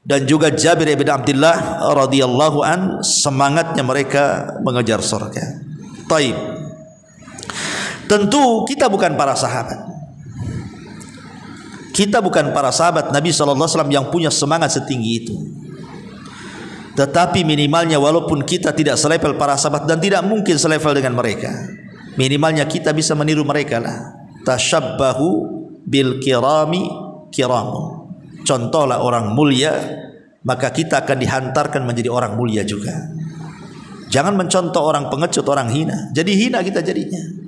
dan juga Jabir ibn Abdullah radhiyallahu an semangatnya mereka mengejar surga. Taib. Tentu kita bukan para sahabat. Kita bukan para sahabat Nabi SAW yang punya semangat setinggi itu. Tetapi minimalnya walaupun kita tidak selevel para sahabat dan tidak mungkin selevel dengan mereka, minimalnya kita bisa meniru mereka lah. Tashabbahu bil kirami kiramun. Contohlah orang mulia, maka kita akan dihantarkan menjadi orang mulia juga. Jangan mencontoh orang pengecut, orang hina. Jadi hina kita jadinya.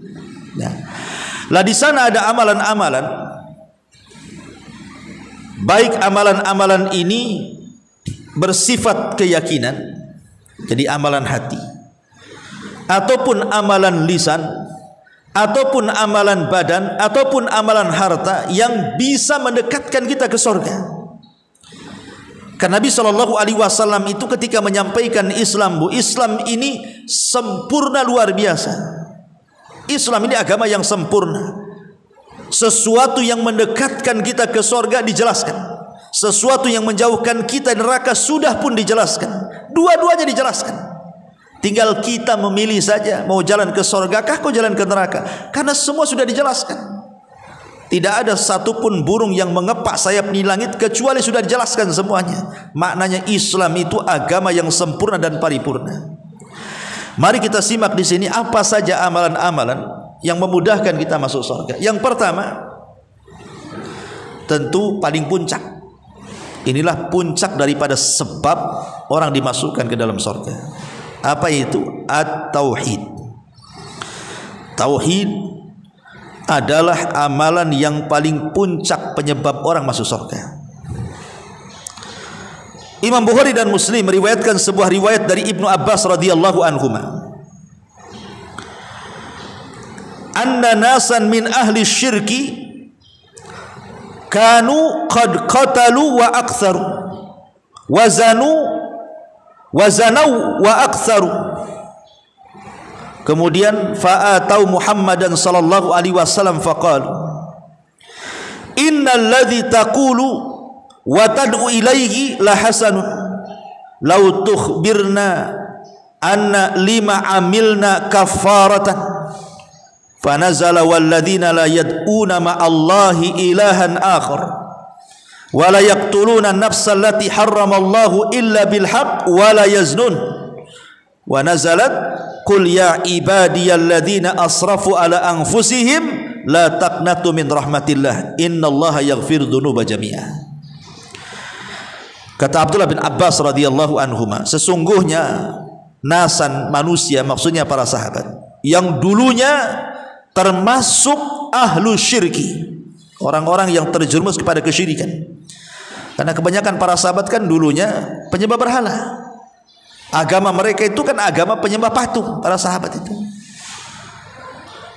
Ya. Lah di sana ada amalan-amalan, baik amalan-amalan ini bersifat keyakinan, jadi amalan hati, ataupun amalan lisan, ataupun amalan badan, ataupun amalan harta yang bisa mendekatkan kita ke surga. Karena Nabi SAW itu ketika menyampaikan Islam, Islam ini sempurna luar biasa. Islam ini agama yang sempurna. Sesuatu yang mendekatkan kita ke surga dijelaskan, sesuatu yang menjauhkan kita neraka sudah pun dijelaskan. Dua-duanya dijelaskan. Tinggal kita memilih saja, mau jalan ke surga kah, kau jalan ke neraka. Karena semua sudah dijelaskan. Tidak ada satupun burung yang mengepak sayap di langit kecuali sudah dijelaskan semuanya. Maknanya Islam itu agama yang sempurna dan paripurna. Mari kita simak di sini apa saja amalan-amalan yang memudahkan kita masuk surga. Yang pertama, tentu paling puncak. Inilah puncak daripada sebab orang dimasukkan ke dalam surga. Apa itu? At-tauhid. Tauhid adalah amalan yang paling puncak penyebab orang masuk surga. Imam Bukhari dan Muslim meriwayatkan sebuah riwayat dari Ibnu Abbas radhiyallahu anhuma, anna nasan min ahli syirki kanu qad qatalu wa aktharu wa zanau wa aktharu. Kemudian fa'atau Muhammadan sallallahu alaihi wasallam faqalu innal ladzi taqulu wa tad'u ilaihi la hasanun law tukhbirna anna lima amilna kafaratan. Fanazala walladzina la yad'una ma'allahi ilahan akhar wa la yaqtuluna an-nafsa allati harramallahu illa bil haqq wa la yaznun. Wa nazalat qul ya ibadiyalladzina asrafu ala anfusihim la taqnatu min rahmatillah innallaha yaghfiru dzunuba jami'a. Kata Abdullah bin Abbas radhiyallahu anhuma, sesungguhnya nasan manusia, maksudnya para sahabat yang dulunya termasuk ahlu syirki, orang-orang yang terjerumus kepada kesyirikan. Karena kebanyakan para sahabat kan dulunya penyembah berhala. Agama mereka itu kan agama penyembah patung, para sahabat itu.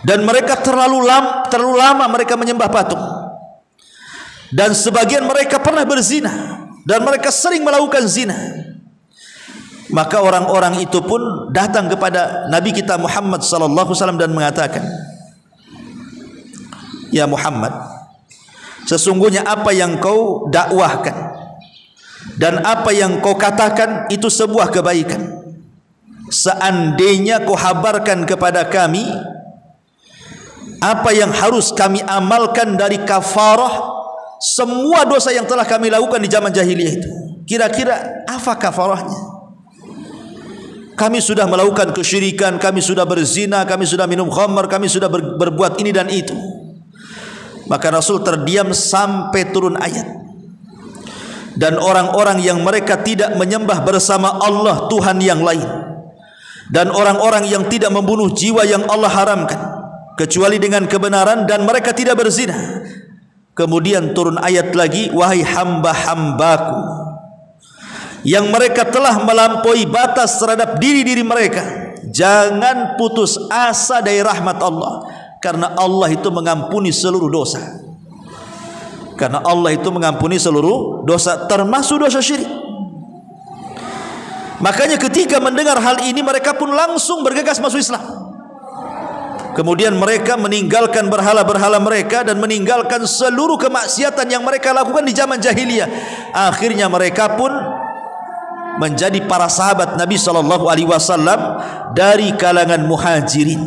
Dan mereka terlalu lama mereka menyembah patung. Dan sebagian mereka pernah berzina, dan mereka sering melakukan zina. Maka orang-orang itu pun datang kepada Nabi kita Muhammad sallallahu alaihi wasallam dan mengatakan, ya Muhammad, sesungguhnya apa yang kau dakwahkan dan apa yang kau katakan itu sebuah kebaikan. Seandainya kau habarkan kepada kami apa yang harus kami amalkan dari kafarah semua dosa yang telah kami lakukan di zaman jahiliyah itu, kira-kira apa kafarahnya? Kami sudah melakukan kesyirikan, kami sudah berzina, kami sudah minum khamar, kami sudah berbuat ini dan itu. Maka Rasul terdiam sampai turun ayat. Dan orang-orang yang mereka tidak menyembah bersama Allah Tuhan yang lain, dan orang-orang yang tidak membunuh jiwa yang Allah haramkan kecuali dengan kebenaran, dan mereka tidak berzina. Kemudian turun ayat lagi, wahai hamba-hambaku yang mereka telah melampaui batas terhadap diri-diri mereka, jangan putus asa dari rahmat Allah, karena Allah itu mengampuni seluruh dosa. Karena Allah itu mengampuni seluruh dosa, termasuk dosa syirik. Makanya ketika mendengar hal ini, mereka pun langsung bergegas masuk Islam. Kemudian mereka meninggalkan berhala-berhala mereka dan meninggalkan seluruh kemaksiatan yang mereka lakukan di zaman jahiliyah. Akhirnya mereka pun menjadi para sahabat Nabi sallallahu alaihi wasallam dari kalangan muhajirin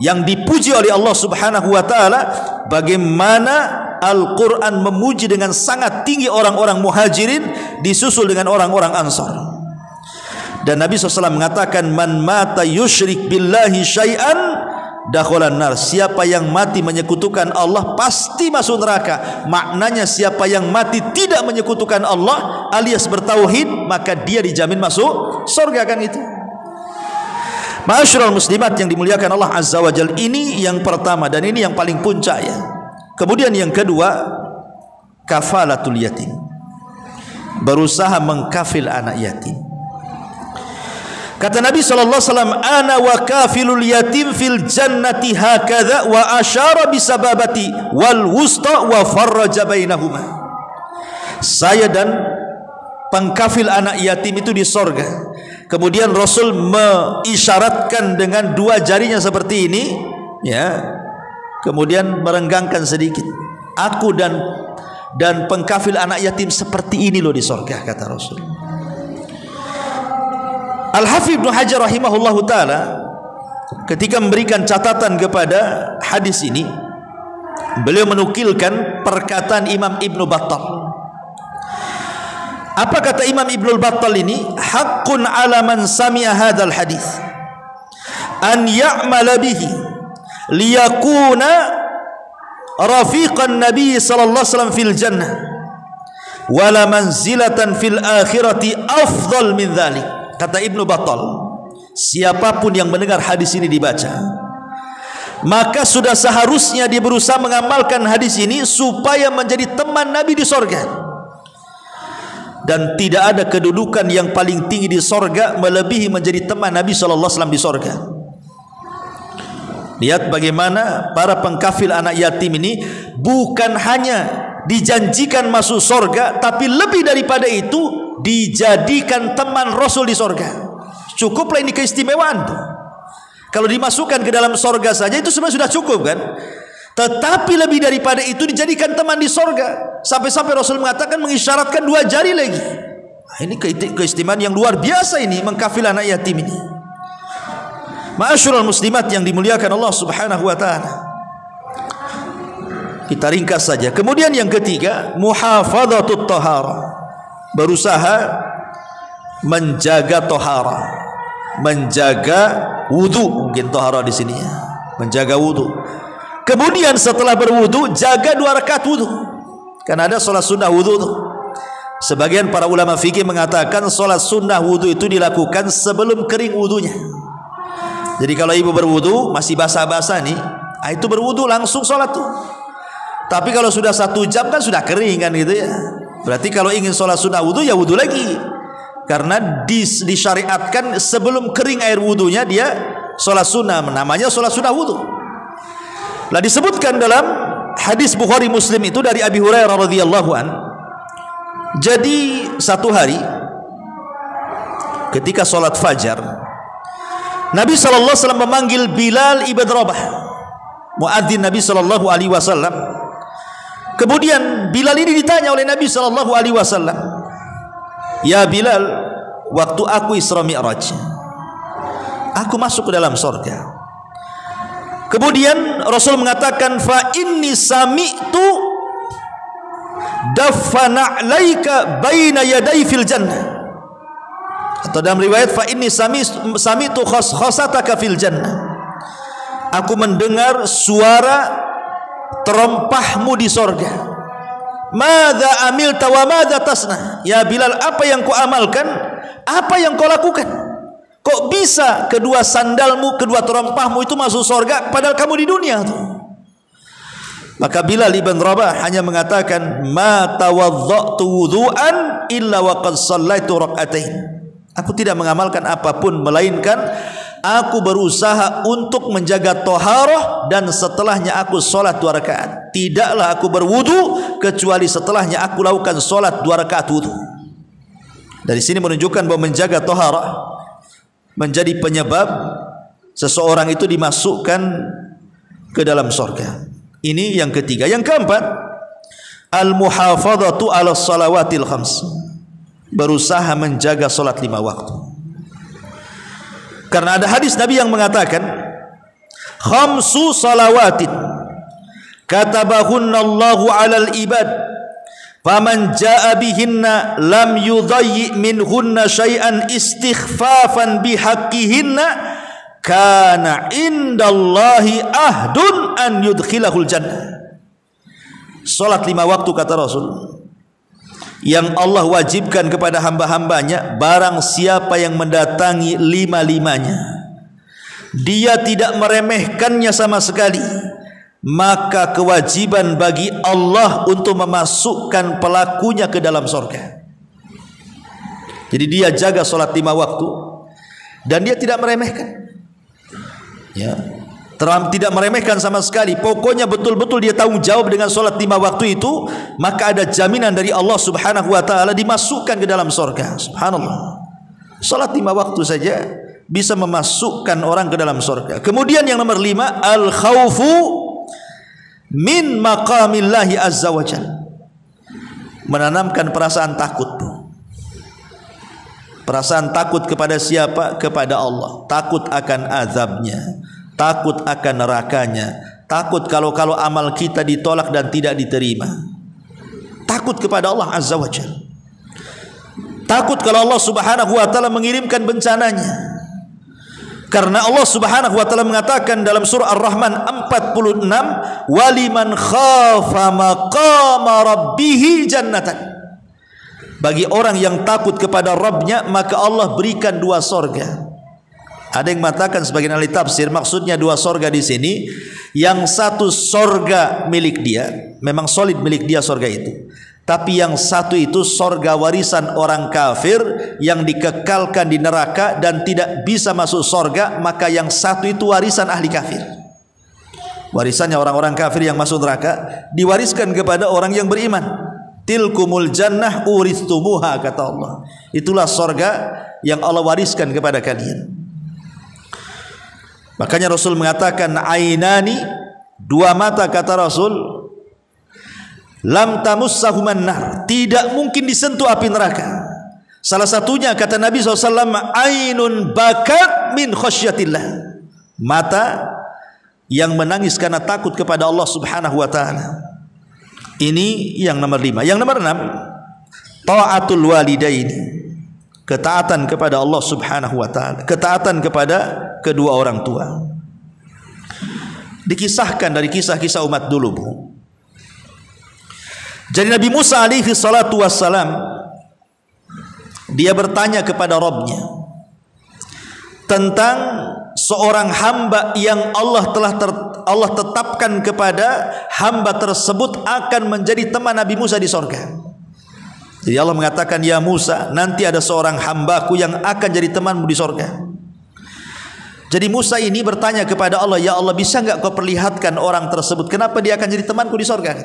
yang dipuji oleh Allah Subhanahu wa taala. Bagaimana Al-Quran memuji dengan sangat tinggi orang-orang muhajirin, disusul dengan orang-orang ansar. Dan Nabi SAW mengatakan, man mata yushrik billahi syai'an dakhalan nar. Siapa yang mati menyekutukan Allah pasti masuk neraka. Maknanya siapa yang mati tidak menyekutukan Allah alias bertauhid, maka dia dijamin masuk surga, kan itu. Ma'asyiral muslimat yang dimuliakan Allah Azza wa Jalla, ini yang pertama dan ini yang paling puncak ya. Kemudian yang kedua, kafalatul yatim, berusaha mengkafil anak yatim. Kata Nabi SAW, ana wa kafilul yatim fil jannati hakadha, wa asyara bisababati wal wusta wa farraja bainahuma. Saya dan pengkafil anak yatim itu di sorga. Kemudian Rasul mengisyaratkan dengan dua jarinya seperti ini, ya. Kemudian merenggangkan sedikit. Aku dan pengkafil anak yatim seperti ini loh di sorga, kata Rasul. Al-Hafidz Ibnu Hajar rahimahullahu taala ketika memberikan catatan kepada hadis ini, beliau menukilkan perkataan Imam Ibnu Battal. Apa kata Imam Ibnu Battal ini? Haqqun 'ala man sami'a hadzal hadis an ya'mala bihi liyakuna rafiqan Nabi sallallahu alaihi wasallam fil jannah wala manzilatan fil akhirati afdal min dzalik. Kata Ibnu Battal, siapapun yang mendengar hadis ini dibaca, maka sudah seharusnya dia berusaha mengamalkan hadis ini supaya menjadi teman Nabi di sorga. dan tidak ada kedudukan yang paling tinggi di sorga melebihi menjadi teman Nabi SAW di sorga. Lihat bagaimana para pengkafil anak yatim ini bukan hanya dijanjikan masuk sorga, tapi lebih daripada itu dijadikan teman Rasul di sorga. Cukuplah ini keistimewaan tuh. Kalau dimasukkan ke dalam sorga saja itu sebenarnya sudah cukup kan. Tetapi lebih daripada itu dijadikan teman di sorga. Sampai-sampai Rasul mengatakan, mengisyaratkan 2 jari lagi. Nah, ini keistimewaan yang luar biasa ini, mengkafil anak yatim ini. Ma'asyiral muslimat yang dimuliakan Allah Subhanahu wa taala. Kita ringkas saja. Kemudian yang ketiga, muhafadhatut thahara. Berusaha menjaga thahara, menjaga wudu. Mungkin thahara di sini ya. Menjaga wudu. Kemudian setelah berwudu, jaga 2 rakaat wudu. Karena ada solat sunnah wudu tuh. Sebagian para ulama fikih mengatakan solat sunnah wudu itu dilakukan sebelum kering wudunya. Jadi kalau ibu berwudu masih basah-basah nih, itu berwudu langsung solat tuh. Tapi kalau sudah 1 jam kan sudah kering kan gitu ya. Berarti kalau ingin solat sunnah wudu ya wudu lagi. Karena disyariatkan sebelum kering air wudunya dia solat sunnah, namanya solat sunnah wudu. Lah disebutkan dalam hadis Bukhari Muslim itu dari Abi Hurairah radhiyallahu an. Jadi satu hari ketika solat fajar, Nabi sallallahu alaihi wasallam memanggil Bilal ibn Rabah, muadzin Nabi sallallahu alaihi wasallam. Kemudian Bilal ini ditanya oleh Nabi sallallahu alaihi wasallam, "Ya Bilal, waktu aku Isra Mi'raj, aku masuk ke dalam surga." Kemudian Rasul mengatakan, fa inni sami'tu dafana 'alaika baina yaday fil jannah. Atau dalam riwayat fa inni sami'tu khasataka fil jannah. Aku mendengar suara terompahmu di sorga. Madza amilta wa madza tasna? Ya Bilal, apa yang kau amalkan? Apa yang kau lakukan? Kok bisa kedua sandalmu, kedua terompahmu itu masuk surga padahal kamu di dunia tuh? Maka Bilal ibn Rabah hanya mengatakan, ma tawadda'tu wudu'an illa wa qad shallaitu rak'atain. Aku tidak mengamalkan apapun melainkan aku berusaha untuk menjaga taharah dan setelahnya aku salat 2 rakaat. Tidaklah aku berwudu kecuali setelahnya aku lakukan salat 2 rakaat wudu. Dari sini menunjukkan bahwa menjaga taharah menjadi penyebab seseorang itu dimasukkan ke dalam surga. Ini yang ketiga. Yang keempat, al-muhafadhatu 'ala shalawatil khams. Berusaha menjaga salat 5 waktu. Karena ada hadis Nabi yang mengatakan, khamsu salawatin katabahunna Allahu 'alal ibad. Faman jaa bihinna lam yudayyi minhunna syai'an istighfafan bihaqqihinna kana indallahi ahdun an yudkhilahul jannah. Salat 5 waktu kata Rasul yang Allah wajibkan kepada hamba-hambanya, barang siapa yang mendatangi 5-5-nya dia tidak meremehkannya sama sekali, maka kewajiban bagi Allah untuk memasukkan pelakunya ke dalam surga. Jadi dia jaga solat 5 waktu dan dia tidak meremehkan, ya, tidak meremehkan sama sekali. Pokoknya betul-betul dia tanggung jawab dengan solat 5 waktu itu, maka ada jaminan dari Allah Subhanahu wa taala dimasukkan ke dalam surga. Subhanallah, solat 5 waktu saja bisa memasukkan orang ke dalam surga. Kemudian yang nomor 5, al khaufu min maqamillahi azza wa jalla. Menanamkan perasaan takut. Perasaan takut kepada siapa? Kepada Allah. Takut akan azabnya, takut akan nerakanya, takut kalau amal kita ditolak dan tidak diterima. Takut kepada Allah azza wa jalla. Takut kalau Allah Subhanahu wa taala mengirimkan bencananya. Karena Allah Subhanahu wa taala mengatakan dalam surah Ar-Rahman 46, waliman khafa maqama rabbih jannatan. Bagi orang yang takut kepada Rabbnya, maka Allah berikan 2 sorga. Ada yang mengatakan sebagian ahli tafsir maksudnya 2 sorga di sini, yang satu sorga milik dia, memang solid milik dia sorga itu. Tapi yang satu itu sorga warisan orang kafir yang dikekalkan di neraka dan tidak bisa masuk sorga. Maka yang satu itu warisan ahli kafir. Warisannya orang-orang kafir yang masuk neraka diwariskan kepada orang yang beriman. Tilkumul jannah uristumuha, kata Allah. Itulah sorga yang Allah wariskan kepada kalian. Makanya Rasul mengatakan ainani, dua mata, kata Rasul, lam tamussahuman nar, tidak mungkin disentuh api neraka. Salah satunya kata Nabi SAW, ainun bakat min khasyatillah, mata yang menangis karena takut kepada Allah Subhanahu wa ta'ala. Ini yang nomor 5. Yang nomor 6, ta'atul walidaini, ketaatan kepada Allah Subhanahu wa ta'ala, ketaatan kepada kedua orang tua. Dikisahkan dari kisah-kisah umat dulu, Bu. Jadi Nabi Musa alaihi salatu wassalam, dia bertanya kepada Rabbnya tentang seorang hamba yang Allah tetapkan kepada hamba tersebut akan menjadi teman Nabi Musa di sorga. Jadi Allah mengatakan, ya Musa, nanti ada seorang hambaku yang akan jadi temanmu di sorga. Jadi Musa ini bertanya kepada Allah, ya Allah, bisa enggak kau perlihatkan orang tersebut, kenapa dia akan jadi temanku di sorga?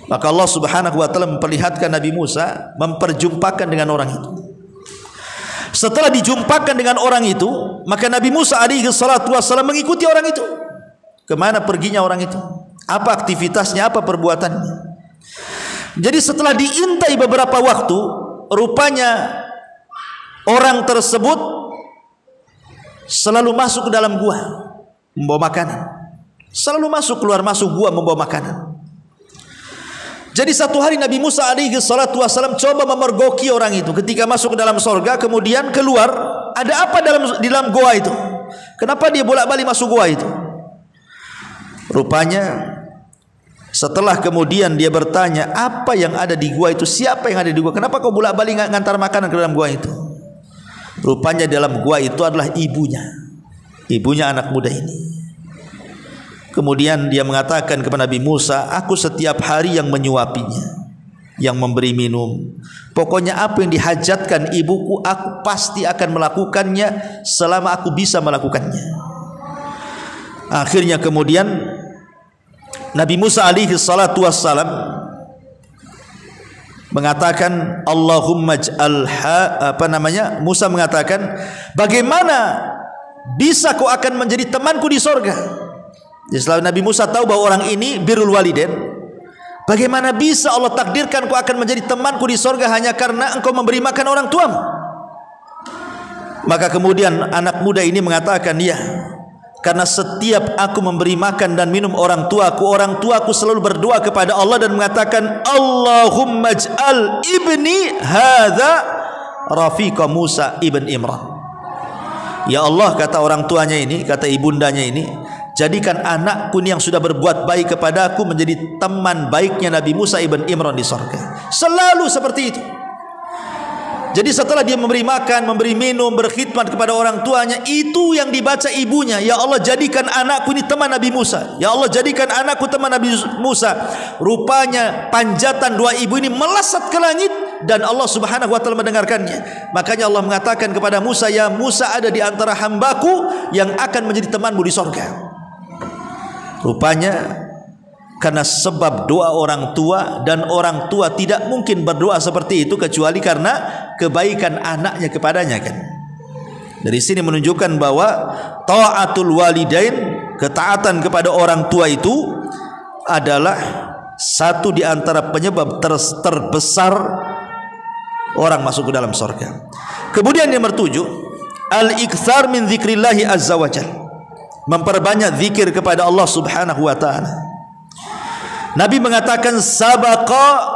Maka Allah Subhanahu wa ta'ala memperlihatkan Nabi Musa, memperjumpakan dengan orang itu. Setelah dijumpakan dengan orang itu, maka Nabi Musa alaihi salatu wassalam mengikuti orang itu. Kemana perginya orang itu? Apa aktivitasnya? Apa perbuatannya? Jadi setelah diintai beberapa waktu, rupanya orang tersebut selalu masuk ke dalam gua membawa makanan. Selalu masuk keluar masuk gua membawa makanan. Jadi satu hari Nabi Musa alaihi salatu wassalam coba memergoki orang itu ketika masuk ke dalam sorga, kemudian keluar, ada apa di dalam gua itu? Kenapa dia bolak-balik masuk gua itu? Rupanya setelah kemudian dia bertanya, apa yang ada di gua itu? Siapa yang ada di gua? Kenapa kau bolak-balik ngantar makanan ke dalam gua itu? Rupanya dalam gua itu adalah ibunya anak muda ini. Kemudian dia mengatakan kepada Nabi Musa, aku setiap hari yang menyuapinya, yang memberi minum. Pokoknya apa yang dihajatkan ibuku, aku pasti akan melakukannya selama aku bisa melakukannya. Akhirnya kemudian Nabi Musa alaihi salatu wassalam mengatakan, Allahumma ij'alha, Musa mengatakan, bagaimana bisa kau akan menjadi temanku di sorga? Jadi setelah Nabi Musa tahu bahwa orang ini birrul walidain, bagaimana bisa Allah takdirkan kau akan menjadi temanku di sorga hanya karena engkau memberi makan orang tuamu? Maka kemudian anak muda ini mengatakan, ya, karena setiap aku memberi makan dan minum orang tuaku selalu berdoa kepada Allah dan mengatakan, Allahumma ij'al ibni hadza rafiqa Musa ibn Imran. Ya Allah, kata orang tuanya ini, kata ibundanya ini, jadikan anakku yang sudah berbuat baik kepada aku menjadi teman baiknya Nabi Musa ibn Imran di surga. Selalu seperti itu. Jadi setelah dia memberi makan, memberi minum, berkhidmat kepada orang tuanya, itu yang dibaca ibunya, ya Allah, jadikan anakku ini teman Nabi Musa. Ya Allah, jadikan anakku teman Nabi Musa. Rupanya panjatan dua ibu ini melesat ke langit dan Allah Subhanahu wa ta'ala mendengarkannya. Makanya Allah mengatakan kepada Musa, ya Musa, ada di antara hambaku yang akan menjadi temanmu di surga. Rupanya karena sebab doa orang tua, dan orang tua tidak mungkin berdoa seperti itu kecuali karena kebaikan anaknya kepadanya, kan. Dari sini menunjukkan bahwa ta'atul walidain, ketaatan kepada orang tua itu adalah satu di antara penyebab terbesar orang masuk ke dalam surga. Kemudian yang nomor 7, al-iktsar min dzikrillahi azza wajalla, memperbanyak zikir kepada Allah Subhanahu wa ta'ala. Nabi mengatakan sabaqa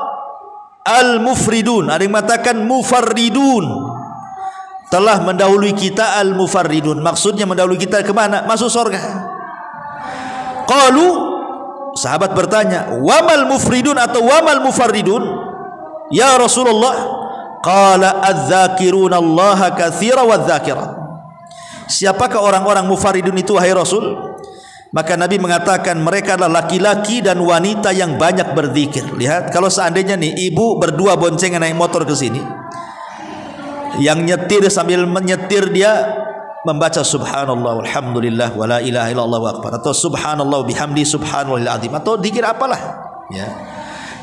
al-mufridun, ada yang mengatakan mufarridun, telah mendahului kita al-mufarridun. Maksudnya mendahului kita ke mana? Masuk surga. Qalu, sahabat bertanya, wamal mufridun atau wamal mufarridun ya Rasulullah? Qala adz-dzakiruna Allaha katsira wadz-dzakirat. Siapakah orang-orang mufaridun itu, wahai Rasul? Maka Nabi mengatakan mereka adalah laki-laki dan wanita yang banyak berzikir. Lihat, kalau seandainya nih ibu berdua boncengan naik motor ke sini, yang nyetir sambil menyetir dia membaca subhanallah walhamdulillah wala ilaha illallah wa akbar, atau subhanallah bihamdi subhanallahil azim, atau zikir apalah ya.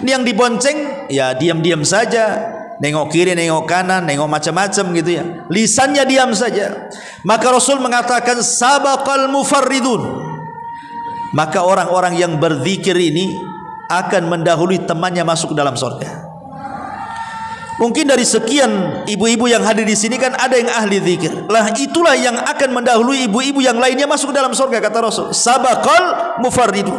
Ini yang dibonceng ya diam-diam saja, nengok kiri, nengok kanan, nengok macam-macam gitu ya. Lisannya diam saja. Maka Rasul mengatakan sabaqal mufarridun. Maka orang-orang yang berzikir ini akan mendahului temannya masuk dalam surga. Mungkin dari sekian ibu-ibu yang hadir di sini kan ada yang ahli zikir. Lah itulah yang akan mendahului ibu-ibu yang lainnya masuk dalam surga, kata Rasul. Sabaqal mufarridun.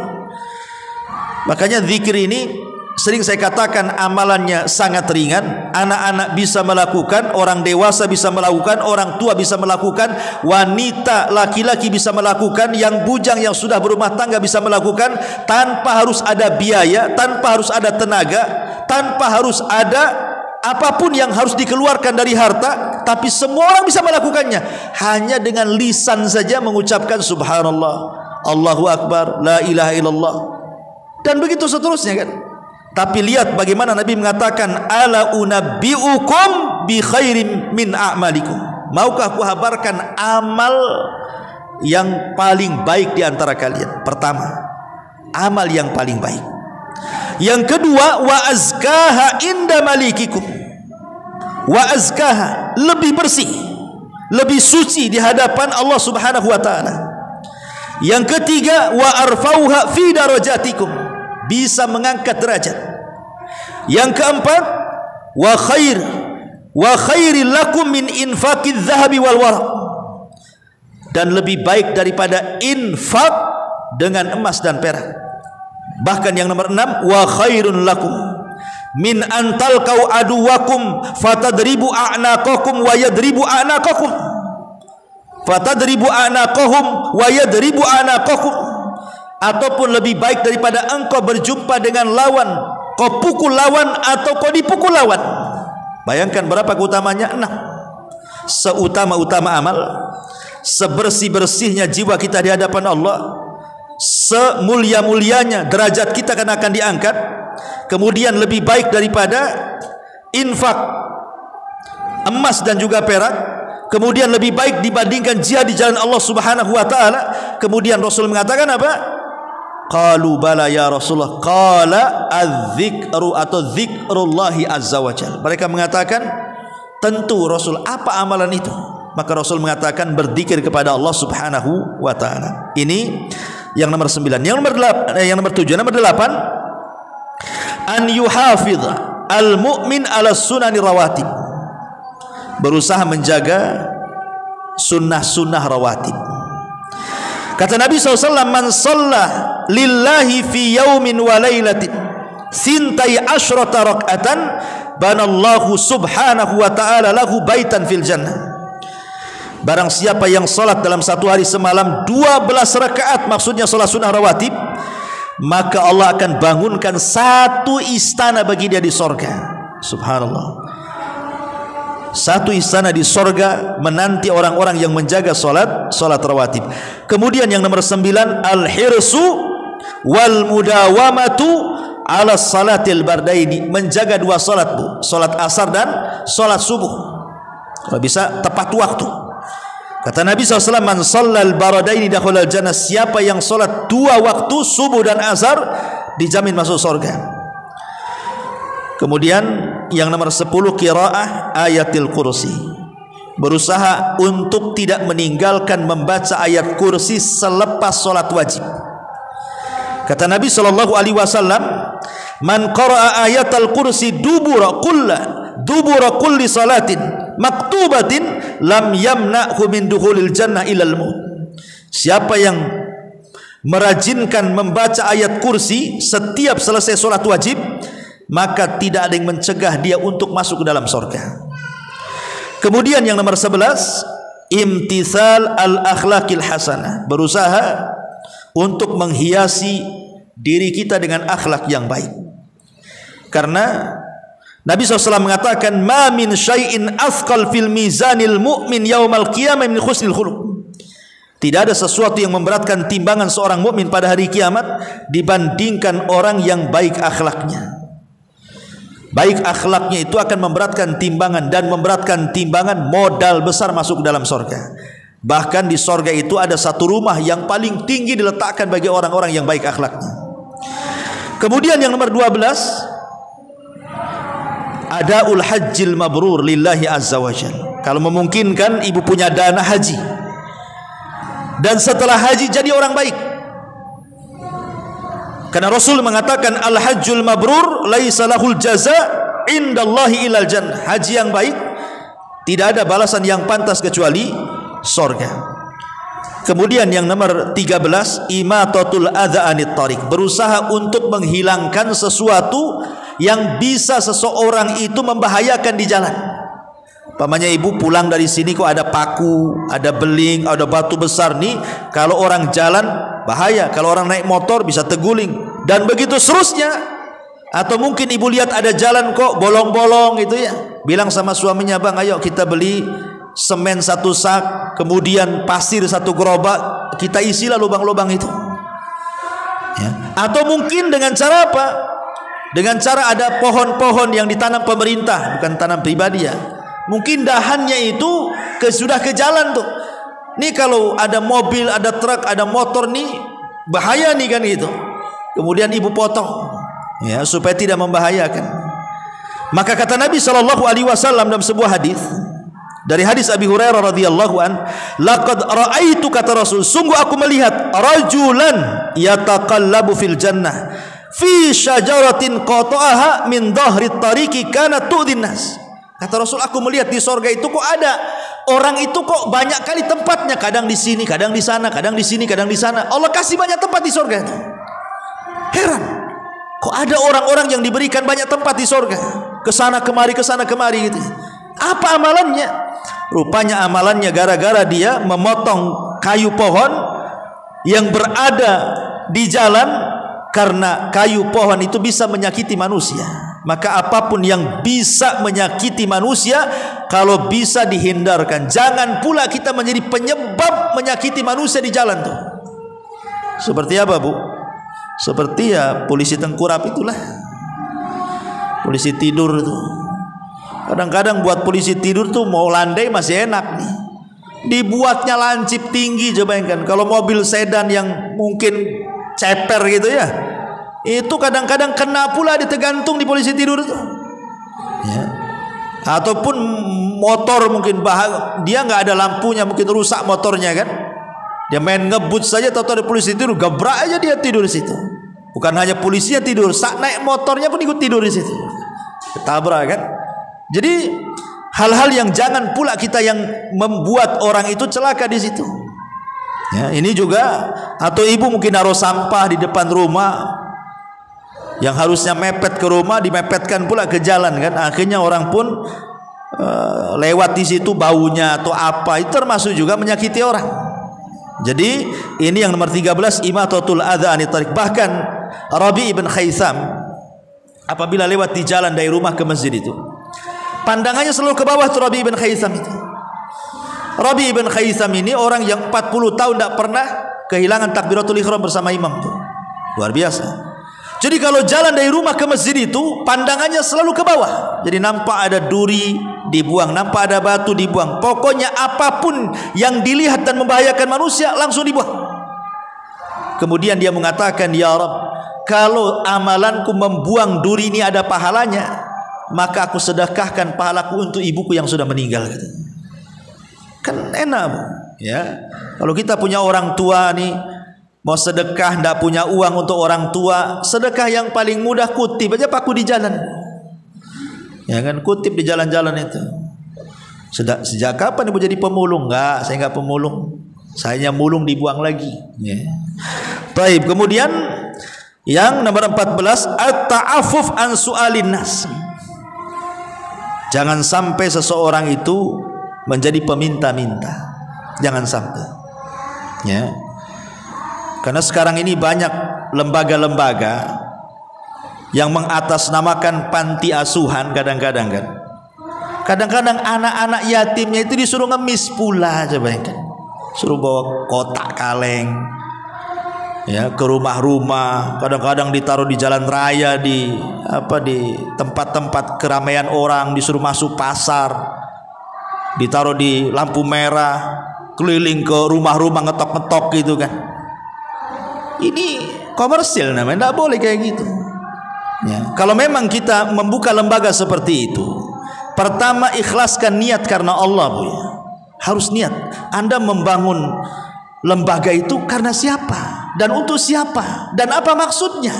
Makanya zikir ini sering saya katakan amalannya sangat ringan. Anak-anak bisa melakukan, orang dewasa bisa melakukan, orang tua bisa melakukan, wanita, laki-laki bisa melakukan, yang bujang, yang sudah berumah tangga bisa melakukan, tanpa harus ada biaya, tanpa harus ada tenaga, tanpa harus ada apapun yang harus dikeluarkan dari harta. Tapi semua orang bisa melakukannya hanya dengan lisan saja mengucapkan subhanallah, Allahu akbar, la ilaha illallah, dan begitu seterusnya kan. Tapi lihat bagaimana Nabi mengatakan ala unabbiukum bi khairin min a'malikum. Maukah aku habarkan amal yang paling baik di antara kalian? Pertama, amal yang paling baik. Yang kedua, wa azkaha inda malikikum. Wa azkaha, lebih bersih, lebih suci di hadapan Allah Subhanahu wa taala. Yang ketiga, wa arfauha fi darajatikum, bisa mengangkat derajat. Yang keempat, wa khairil lakum min infaqiz zahabi wal waraq, dan lebih baik daripada infak dengan emas dan perak. Bahkan yang nomor 6, wa khairun lakum min antalqau aduwakum fatadribu a'naqakum wa yadribu a'naqakum, fatadribu a'naqahum wa yadribu a'naqakum. Ataupun lebih baik daripada engkau berjumpa dengan lawan, kau pukul lawan atau kau dipukul lawan. Bayangkan berapa keutamanya? 6. Seutama-utama amal, sebersih-bersihnya jiwa kita di hadapan Allah, semulia-mulianya derajat kita akan diangkat, kemudian lebih baik daripada infak emas dan juga perak, kemudian lebih baik dibandingkan jihad di jalan Allah Subhanahu wa taala. Kemudian Rasul mengatakan apa? Qalu bala ya Rasulullah, qala az-zikru atau zikrullahi azza wa jalla. Mereka mengatakan, tentu Rasul, apa amalan itu? Maka Rasul mengatakan berzikir kepada Allah Subhanahu wa taala. Ini yang nomor 9. Yang nomor 7, nomor 8, an yuhafidh al-mu'min ala sunani rawatib. Berusaha menjaga sunnah-sunnah rawatib. Kata Nabi SAW, man shalla lillahi fi yaumin wa lailatin sintai asyrata rak'atan banallahu subhanahu wa ta'ala lahu baitan fil jannah. Barang siapa yang salat dalam satu hari semalam 12 rakaat, maksudnya salat sunnah rawatib, maka Allah akan bangunkan satu istana bagi dia di sorga. Subhanallah. Satu istana di sorga menanti orang-orang yang menjaga salat rawatib. Kemudian yang nomor 9, al-hirsu wal mudawamatu ala salatil bardaini, menjaga 2 salat, Bu, salat asar dan salat subuh, kalau bisa tepat waktu. Kata Nabi SAW, man shallal baradaini dakhulal jannah, siapa yang salat 2 waktu subuh dan asar dijamin masuk surga. Kemudian yang nomor 10, qiraah ayatil kursi, berusaha untuk tidak meninggalkan membaca ayat kursi selepas salat wajib. Kata Nabi SAW, man qara'a ayatal kursi dubura kulli salatin maktubatin lam yamna'hu min dukhulil jannah ilal maut. Siapa yang merajinkan membaca ayat kursi setiap selesai salat wajib, maka tidak ada yang mencegah dia untuk masuk ke dalam surga. Kemudian yang nomor 11, imtithal al-akhlaqil hasanah, berusaha untuk menghiasi diri kita dengan akhlak yang baik. Karena Nabi SAW mengatakan, ma min syai'in athqal fil mizanil mu'min yaumal qiyamah min husnil khuluq. Tidak ada sesuatu yang memberatkan timbangan seorang mukmin pada hari kiamat dibandingkan orang yang baik akhlaknya. Baik akhlaknya itu akan memberatkan timbangan, dan memberatkan timbangan modal besar masuk ke dalam sorga. Bahkan di sorga itu ada satu rumah yang paling tinggi diletakkan bagi orang-orang yang baik akhlaknya. Kemudian yang nomor 12, adaul hajjil mabrur lillahi azza wa jalla. Kalau memungkinkan ibu punya dana haji, dan setelah haji jadi orang baik. Karena Rasul mengatakan al-hajjul mabrur laisa lahul jaza indallahi ilal jannah. Haji yang baik tidak ada balasan yang pantas kecuali sorga. Kemudian yang nomor 13, imatatul adza anit tariq. Berusaha untuk menghilangkan sesuatu yang bisa seseorang itu membahayakan di jalan. Pamannya ibu pulang dari sini kok ada paku, ada beling, ada batu besar nih. Kalau orang jalan bahaya, kalau orang naik motor bisa terguling, dan begitu seterusnya. Atau mungkin ibu lihat ada jalan kok bolong-bolong itu ya, bilang sama suaminya, bang ayo kita beli semen 1 sak, kemudian pasir 1 gerobak, kita isilah lubang-lubang itu ya. Atau mungkin dengan cara apa? Dengan cara ada pohon-pohon yang ditanam pemerintah, bukan tanam pribadi ya. Mungkin dahannya itu sudah ke jalan tuh. Nih kalau ada mobil, ada truk, ada motor nih bahaya nih kan gitu. Kemudian ibu potong ya supaya tidak membahayakan. Maka kata Nabi SAW dalam sebuah hadis, dari hadis Abi Hurairah radhiyallahu an, laqad ra'aitu, kata Rasul, sungguh aku melihat rajulan yataqallabu fil jannah fi syajaratin qata'aha min dhahri tariqi kana tu'dhin nas. Kata Rasul, aku melihat di sorga itu kok ada orang itu kok banyak kali tempatnya, kadang di sini, kadang di sana, kadang di sini, kadang di sana. Allah kasih banyak tempat di sorga itu. Heran, kok ada orang-orang yang diberikan banyak tempat di sorga, kesana kemari gitu. Apa amalannya? Rupanya amalannya gara-gara dia memotong kayu pohon yang berada di jalan, karena kayu pohon itu bisa menyakiti manusia. Maka apapun yang bisa menyakiti manusia, kalau bisa dihindarkan. Jangan pula kita menjadi penyebab menyakiti manusia di jalan tuh. Seperti apa bu? Seperti ya polisi tengkurap itulah. Polisi tidur tuh. Kadang-kadang buat polisi tidur tuh mau landai masih enak nih. Dibuatnya lancip tinggi, coba bayangkan. Kalau mobil sedan yang mungkin ceper gitu ya, itu kadang-kadang kena pula ditergantung di polisi tidur itu ya. Ataupun motor mungkin dia nggak ada lampunya, mungkin rusak motornya kan, dia main ngebut saja, tahu-tahu ada polisi tidur, gebrak aja dia tidur di situ. Bukan hanya polisinya tidur, saat naik motornya pun ikut tidur di situ, ketabrak kan. Jadi hal-hal yang jangan pula kita yang membuat orang itu celaka di situ ya. Ini juga, atau ibu mungkin naruh sampah di depan rumah, yang harusnya mepet ke rumah dimepetkan pula ke jalan kan. Akhirnya orang pun lewat di situ, baunya atau apa itu termasuk juga menyakiti orang. Jadi ini yang nomor 13, imatatul adza anit tariq. Bahkan Rabi ibn Khaisam apabila lewat di jalan dari rumah ke masjid itu, pandangannya selalu ke bawah tuh Rabi ibn Khaisam itu. Rabi ibn Khaisam ini orang yang 40 tahun tidak pernah kehilangan takbiratul ihram bersama imam tuh. Luar biasa. Jadi kalau jalan dari rumah ke masjid itu pandangannya selalu ke bawah. Jadi nampak ada duri dibuang, nampak ada batu dibuang. Pokoknya apapun yang dilihat dan membahayakan manusia langsung dibuang. Kemudian dia mengatakan, ya Rabb, kalau amalanku membuang duri ini ada pahalanya, maka aku sedekahkan pahalaku untuk ibuku yang sudah meninggal. Kan enak bu ya. Kalau kita punya orang tua nih, mau sedekah tidak punya uang untuk orang tua, sedekah yang paling mudah kutip aja paku di jalan ya kan, kutip di jalan-jalan itu. Sejak kapan ibu jadi pemulung? Enggak, saya enggak pemulung, saya mulung dibuang lagi ya. Baik, kemudian yang nomor 14, at-ta'affuf an su'alin nas. Jangan sampai seseorang itu menjadi peminta-minta, jangan sampai ya. Karena sekarang ini banyak lembaga-lembaga yang mengatasnamakan panti asuhan. Kadang-kadang anak-anak yatimnya itu disuruh ngemis pula, coba kan. suruh bawa kotak kaleng, ya, ke rumah-rumah, kadang-kadang ditaruh di jalan raya, di tempat-tempat keramaian orang, disuruh masuk pasar, ditaruh di lampu merah, keliling ke rumah-rumah ngetok-ngetok gitu kan. Ini komersil namanya, tidak boleh kayak gitu. Ya, kalau memang kita membuka lembaga seperti itu, pertama ikhlaskan niat karena Allah, Bu, ya. Harus niat. Anda membangun lembaga itu karena siapa dan untuk siapa dan apa maksudnya,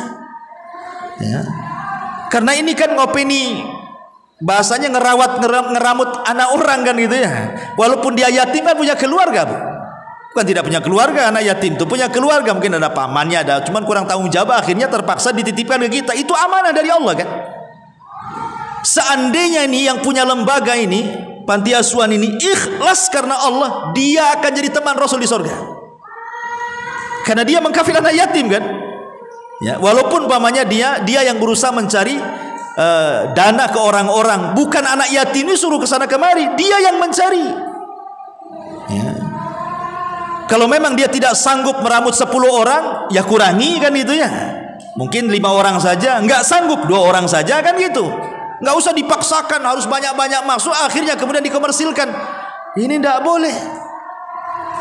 ya. Karena ini kan ngopeni, bahasanya ngeramut anak orang kan gitu ya. Walaupun dia yatim kan punya keluarga, Bu. Bukan tidak punya keluarga, anak yatim itu punya keluarga, mungkin ada pamannya, ada, cuman kurang tanggung jawab, akhirnya terpaksa dititipkan ke kita. Itu amanah dari Allah kan. Seandainya ini yang punya lembaga ini, panti asuhan ini ikhlas karena Allah, dia akan jadi teman Rasul di surga. Karena dia mengkafil anak yatim kan. Ya, walaupun pamannya dia yang berusaha mencari dana ke orang-orang, bukan anak yatim ini suruh ke sana kemari, dia yang mencari. Ya. Kalau memang dia tidak sanggup meramut 10 orang, ya kurangi kan itu ya. Mungkin 5 orang saja, enggak sanggup 2 orang saja kan gitu. Enggak usah dipaksakan harus banyak-banyak masuk, akhirnya kemudian dikomersilkan. Ini tidak boleh.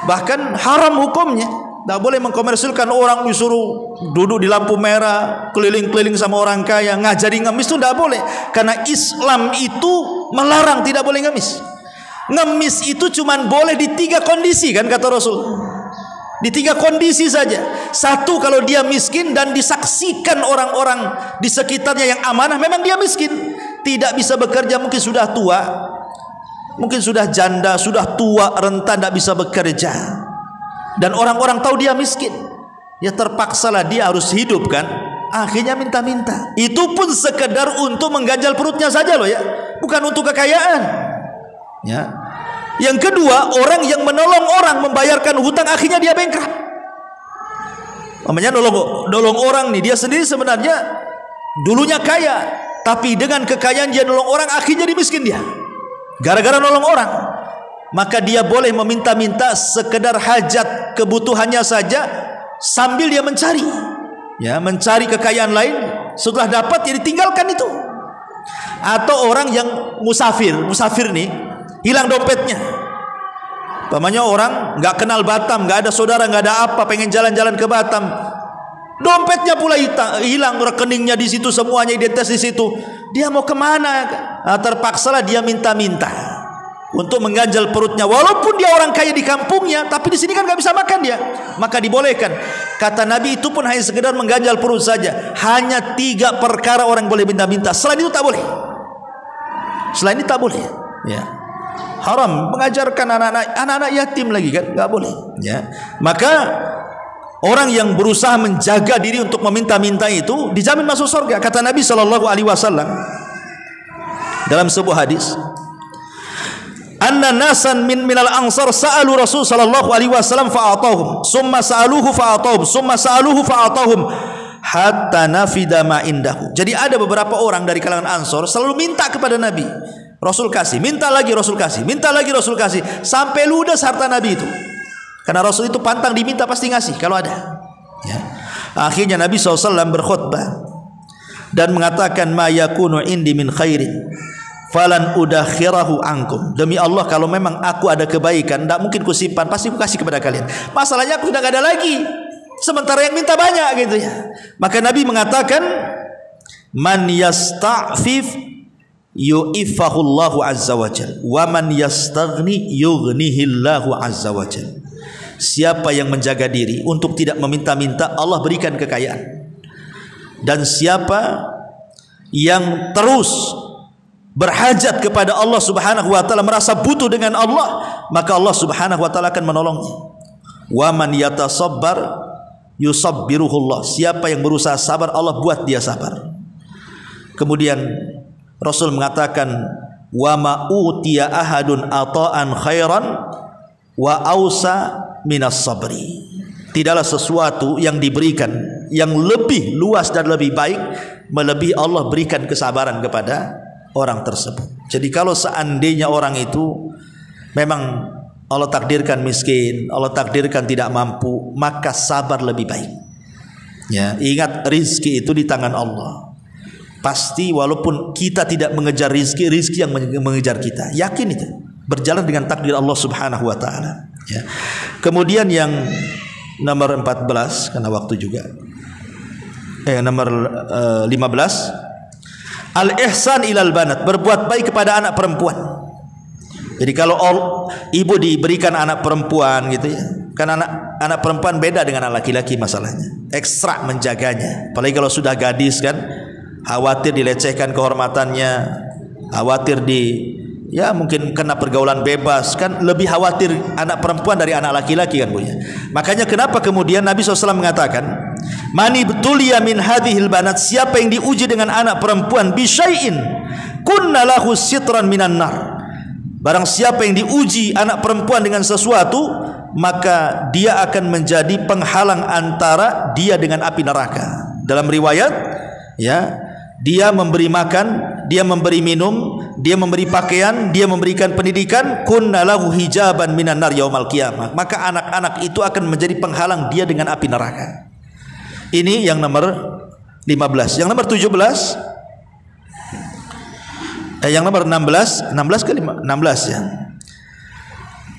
Bahkan haram hukumnya. Tidak boleh mengkomersilkan orang, disuruh duduk di lampu merah, keliling-keliling sama orang kaya, ngajari ngemis, itu tidak boleh. Karena Islam itu melarang tidak boleh ngemis. Ngemis itu cuman boleh di 3 kondisi kan kata Rasul. Di 3 kondisi saja. 1, kalau dia miskin dan disaksikan orang-orang di sekitarnya yang amanah memang dia miskin, tidak bisa bekerja, mungkin sudah tua, mungkin sudah janda, sudah tua, rentan, tidak bisa bekerja, dan orang-orang tahu dia miskin, ya terpaksalah dia harus hidup kan, akhirnya minta-minta. Itu pun sekedar untuk mengganjal perutnya saja loh ya, bukan untuk kekayaan. Ya. Yang kedua, orang yang menolong orang membayarkan hutang, akhirnya dia bankrupt. Namanya nolong orang nih, dia sendiri sebenarnya dulunya kaya, tapi dengan kekayaan dia nolong orang, akhirnya jadi miskin dia. Gara-gara nolong orang, maka dia boleh meminta-minta sekedar hajat kebutuhannya saja sambil dia mencari, ya, mencari kekayaan lain. Setelah dapat, ya ditinggalkan itu. Atau orang yang musafir nih, hilang dompetnya. Pamannya orang nggak kenal Batam, nggak ada saudara, nggak ada apa, pengen jalan-jalan ke Batam, dompetnya pula hilang, rekeningnya di situ, semuanya identitas di situ. Dia mau kemana? Nah, terpaksalah dia minta-minta untuk mengganjal perutnya. Walaupun dia orang kaya di kampungnya, tapi di sini kan nggak bisa makan dia, maka dibolehkan. Kata Nabi, itu pun hanya sekedar mengganjal perut saja. Hanya 3 perkara orang boleh minta-minta. Selain itu tak boleh. Selain itu tak boleh. Ya. Haram mengajarkan anak-anak yatim lagi kan, nggak boleh. Ya. Maka orang yang berusaha menjaga diri untuk meminta-minta itu dijamin masuk surga. Kata Nabi SAW dalam sebuah hadis, anna nasan minal ansar sa'alu Rasul sallallahu alaihi wasallam fa'atahum, summa sa'aluhu fa'atahum, summa sa'aluhu fa'atahum, hatta nafida ma indahu. Jadi ada beberapa orang dari kalangan Ansor selalu minta kepada Nabi, Rasul kasih, minta lagi Rasul kasih, minta lagi Rasul kasih, sampai ludes harta Nabi itu. Karena Rasul itu pantang diminta pasti ngasih kalau ada. Ya. Akhirnya Nabi SAW berkhutbah dan mengatakan, ma yakunu indi min khairin falan udakhirahu ankum. Demi Allah, kalau memang aku ada kebaikan, tidak mungkin ku simpan, pasti ku kasih kepada kalian. Masalahnya aku sudah tidak ada lagi, sementara yang minta banyak gitu ya. Maka Nabi mengatakan, man yasta'fif yu'ifahullahu azza wa jal, wa man yastaghni yughnihillahu azza wa jal. Siapa yang menjaga diri untuk tidak meminta-minta, Allah berikan kekayaan. Dan siapa yang terus berhajat kepada Allah Subhanahu wa taala, merasa butuh dengan Allah, maka Allah Subhanahu wa taala akan menolongnya. Wa man yatasabbar yusabbiruhullah. Siapa yang berusaha sabar, Allah buat dia sabar. Kemudian Rasul mengatakan, wa ma utiya ahadun ata'an khairan wa ausa minas sabri. Tidaklah sesuatu yang diberikan yang lebih luas dan lebih baik melebihi Allah berikan kesabaran kepada orang tersebut. Jadi kalau seandainya orang itu memang Allah takdirkan miskin, Allah takdirkan tidak mampu, maka sabar lebih baik. Ya, ingat rizki itu di tangan Allah. Pasti walaupun kita tidak mengejar rizki, rizki yang mengejar kita. Yakin itu. Berjalan dengan takdir Allah Subhanahu wa taala. Ya. Kemudian yang nomor 14 karena waktu juga. Nomor 15, al-ihsan ilal banat, berbuat baik kepada anak perempuan. Jadi kalau ibu diberikan anak perempuan gitu ya, kan anak perempuan beda dengan anak laki-laki masalahnya. Ekstra menjaganya. Apalagi kalau sudah gadis kan, khawatir dilecehkan kehormatannya, khawatir ya mungkin kena pergaulan bebas, kan lebih khawatir anak perempuan dari anak laki-laki kan Bu ya. Makanya kenapa kemudian Nabi SAW mengatakan, mani betulia min hadhil banat, siapa yang diuji dengan anak perempuan bisyai'in kunna lahu sitran minan nar. Barang siapa yang diuji anak perempuan dengan sesuatu, maka dia akan menjadi penghalang antara dia dengan api neraka. Dalam riwayat, ya, dia memberi makan, dia memberi minum, dia memberi pakaian, dia memberikan pendidikan, kunna lahu hijaban minan nar yaumal qiyamah. Maka anak-anak itu akan menjadi penghalang dia dengan api neraka. Ini yang nomor 15. Yang nomor 17, yang nomor 16 ke 16 ya,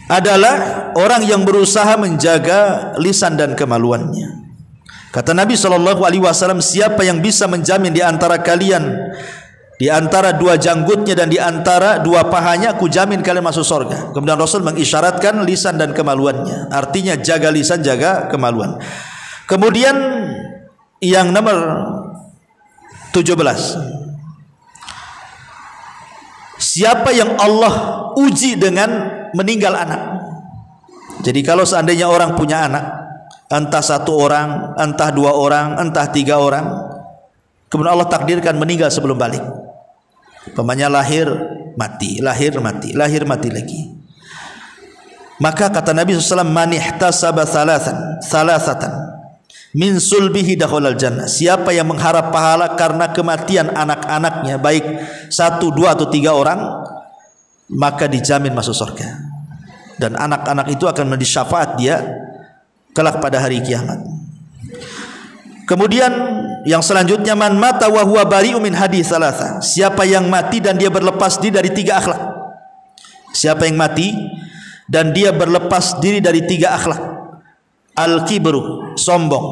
adalah orang yang berusaha menjaga lisan dan kemaluannya. Kata Nabi SAW, siapa yang bisa menjamin di antara kalian, di antara dua janggutnya dan di antara dua pahanya, aku jamin kalian masuk surga. Kemudian Rasul mengisyaratkan lisan dan kemaluannya. Artinya jaga lisan, jaga kemaluan. Kemudian yang nomor 17, siapa yang Allah uji dengan meninggal anak. Jadi kalau seandainya orang punya anak, entah satu orang, entah dua orang, entah tiga orang, kemudian Allah takdirkan meninggal sebelum balik. Pemanya lahir mati, lahir mati, lahir mati lagi. Maka kata Nabi SAW, man ihtasaba salasatan min sulbihi dakhalal jannah. Siapa yang mengharap pahala karena kematian anak-anaknya, baik satu, dua atau tiga orang, maka dijamin masuk surga. Dan anak-anak itu akan menjadi syafaat dia kelak pada hari kiamat. Kemudian yang selanjutnya, man mata wa huwa bari'u min hadis salasa. Siapa yang mati dan dia berlepas diri dari tiga akhlak. Siapa yang mati dan dia berlepas diri dari tiga akhlak. Al-kibru, sombong,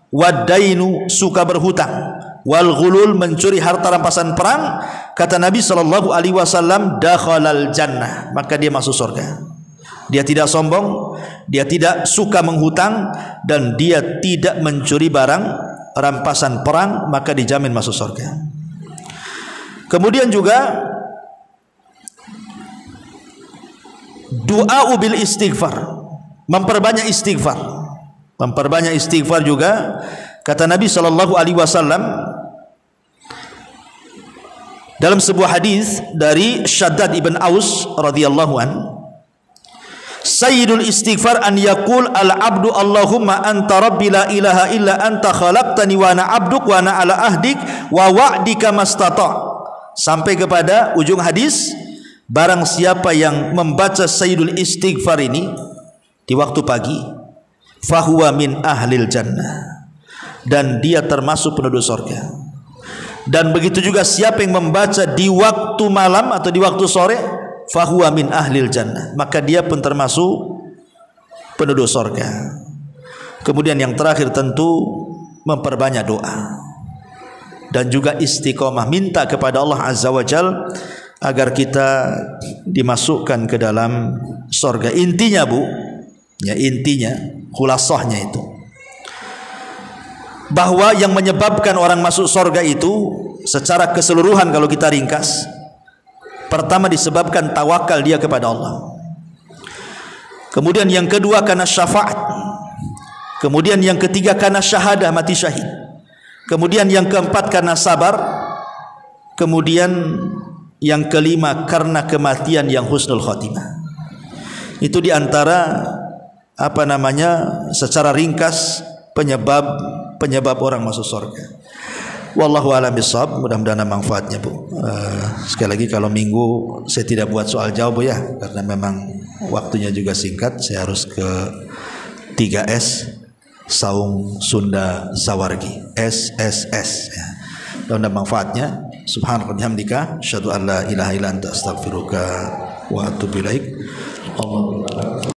wad-dainu, suka berhutang, wal ghulul, mencuri harta rampasan perang. Kata Nabi SAW, dakhalal jannah, maka dia masuk surga. Dia tidak sombong, dia tidak suka menghutang, dan dia tidak mencuri barang rampasan perang, maka dijamin masuk surga. Kemudian juga doa bil istighfar, memperbanyak istighfar. Memperbanyak istighfar juga. Kata Nabi SAW dalam sebuah hadis dari Shaddad ibn Aus radhiyallahu an, sayyidul istighfar an yaqul al abdu Allahumma anta rabbi la ilaha illa anta khalaqtani wa ana abduk wa ana ala ahdik wa wa'dika mastata'. Sampai kepada ujung hadis, barang siapa yang membaca sayyidul istighfar ini di waktu pagi, fahuwa min ahlil jannah, dan dia termasuk penduduk surga. Dan begitu juga siapa yang membaca di waktu malam atau di waktu sore, fahuwa min ahlil jannah, maka dia pun termasuk penduduk surga. Kemudian yang terakhir tentu memperbanyak doa dan juga istiqomah, minta kepada Allah Azza wa Jal agar kita dimasukkan ke dalam surga. Intinya Bu, ya intinya, khulasahnya itu, bahwa yang menyebabkan orang masuk surga itu secara keseluruhan kalau kita ringkas, pertama disebabkan tawakal dia kepada Allah. Kemudian yang kedua karena syafaat. Kemudian yang ketiga karena syahadah, mati syahid. Kemudian yang keempat karena sabar. Kemudian yang kelima karena kematian yang husnul khotimah. Itu diantara secara ringkas penyebab orang masuk surga. Wallahu a'lam bishawab. Mudah-mudahan ada manfaatnya, Bu. Sekali lagi kalau minggu saya tidak buat soal jawab, Bu, ya, karena memang waktunya juga singkat. Saya harus ke 3S Saung Sunda Sawargi, SSS, ya. Dan ada manfaatnya. Subhanallah bihamdika asyhadu an la ilaha illa anta astaghfiruka wa atubu ilaik. Allahu akbar.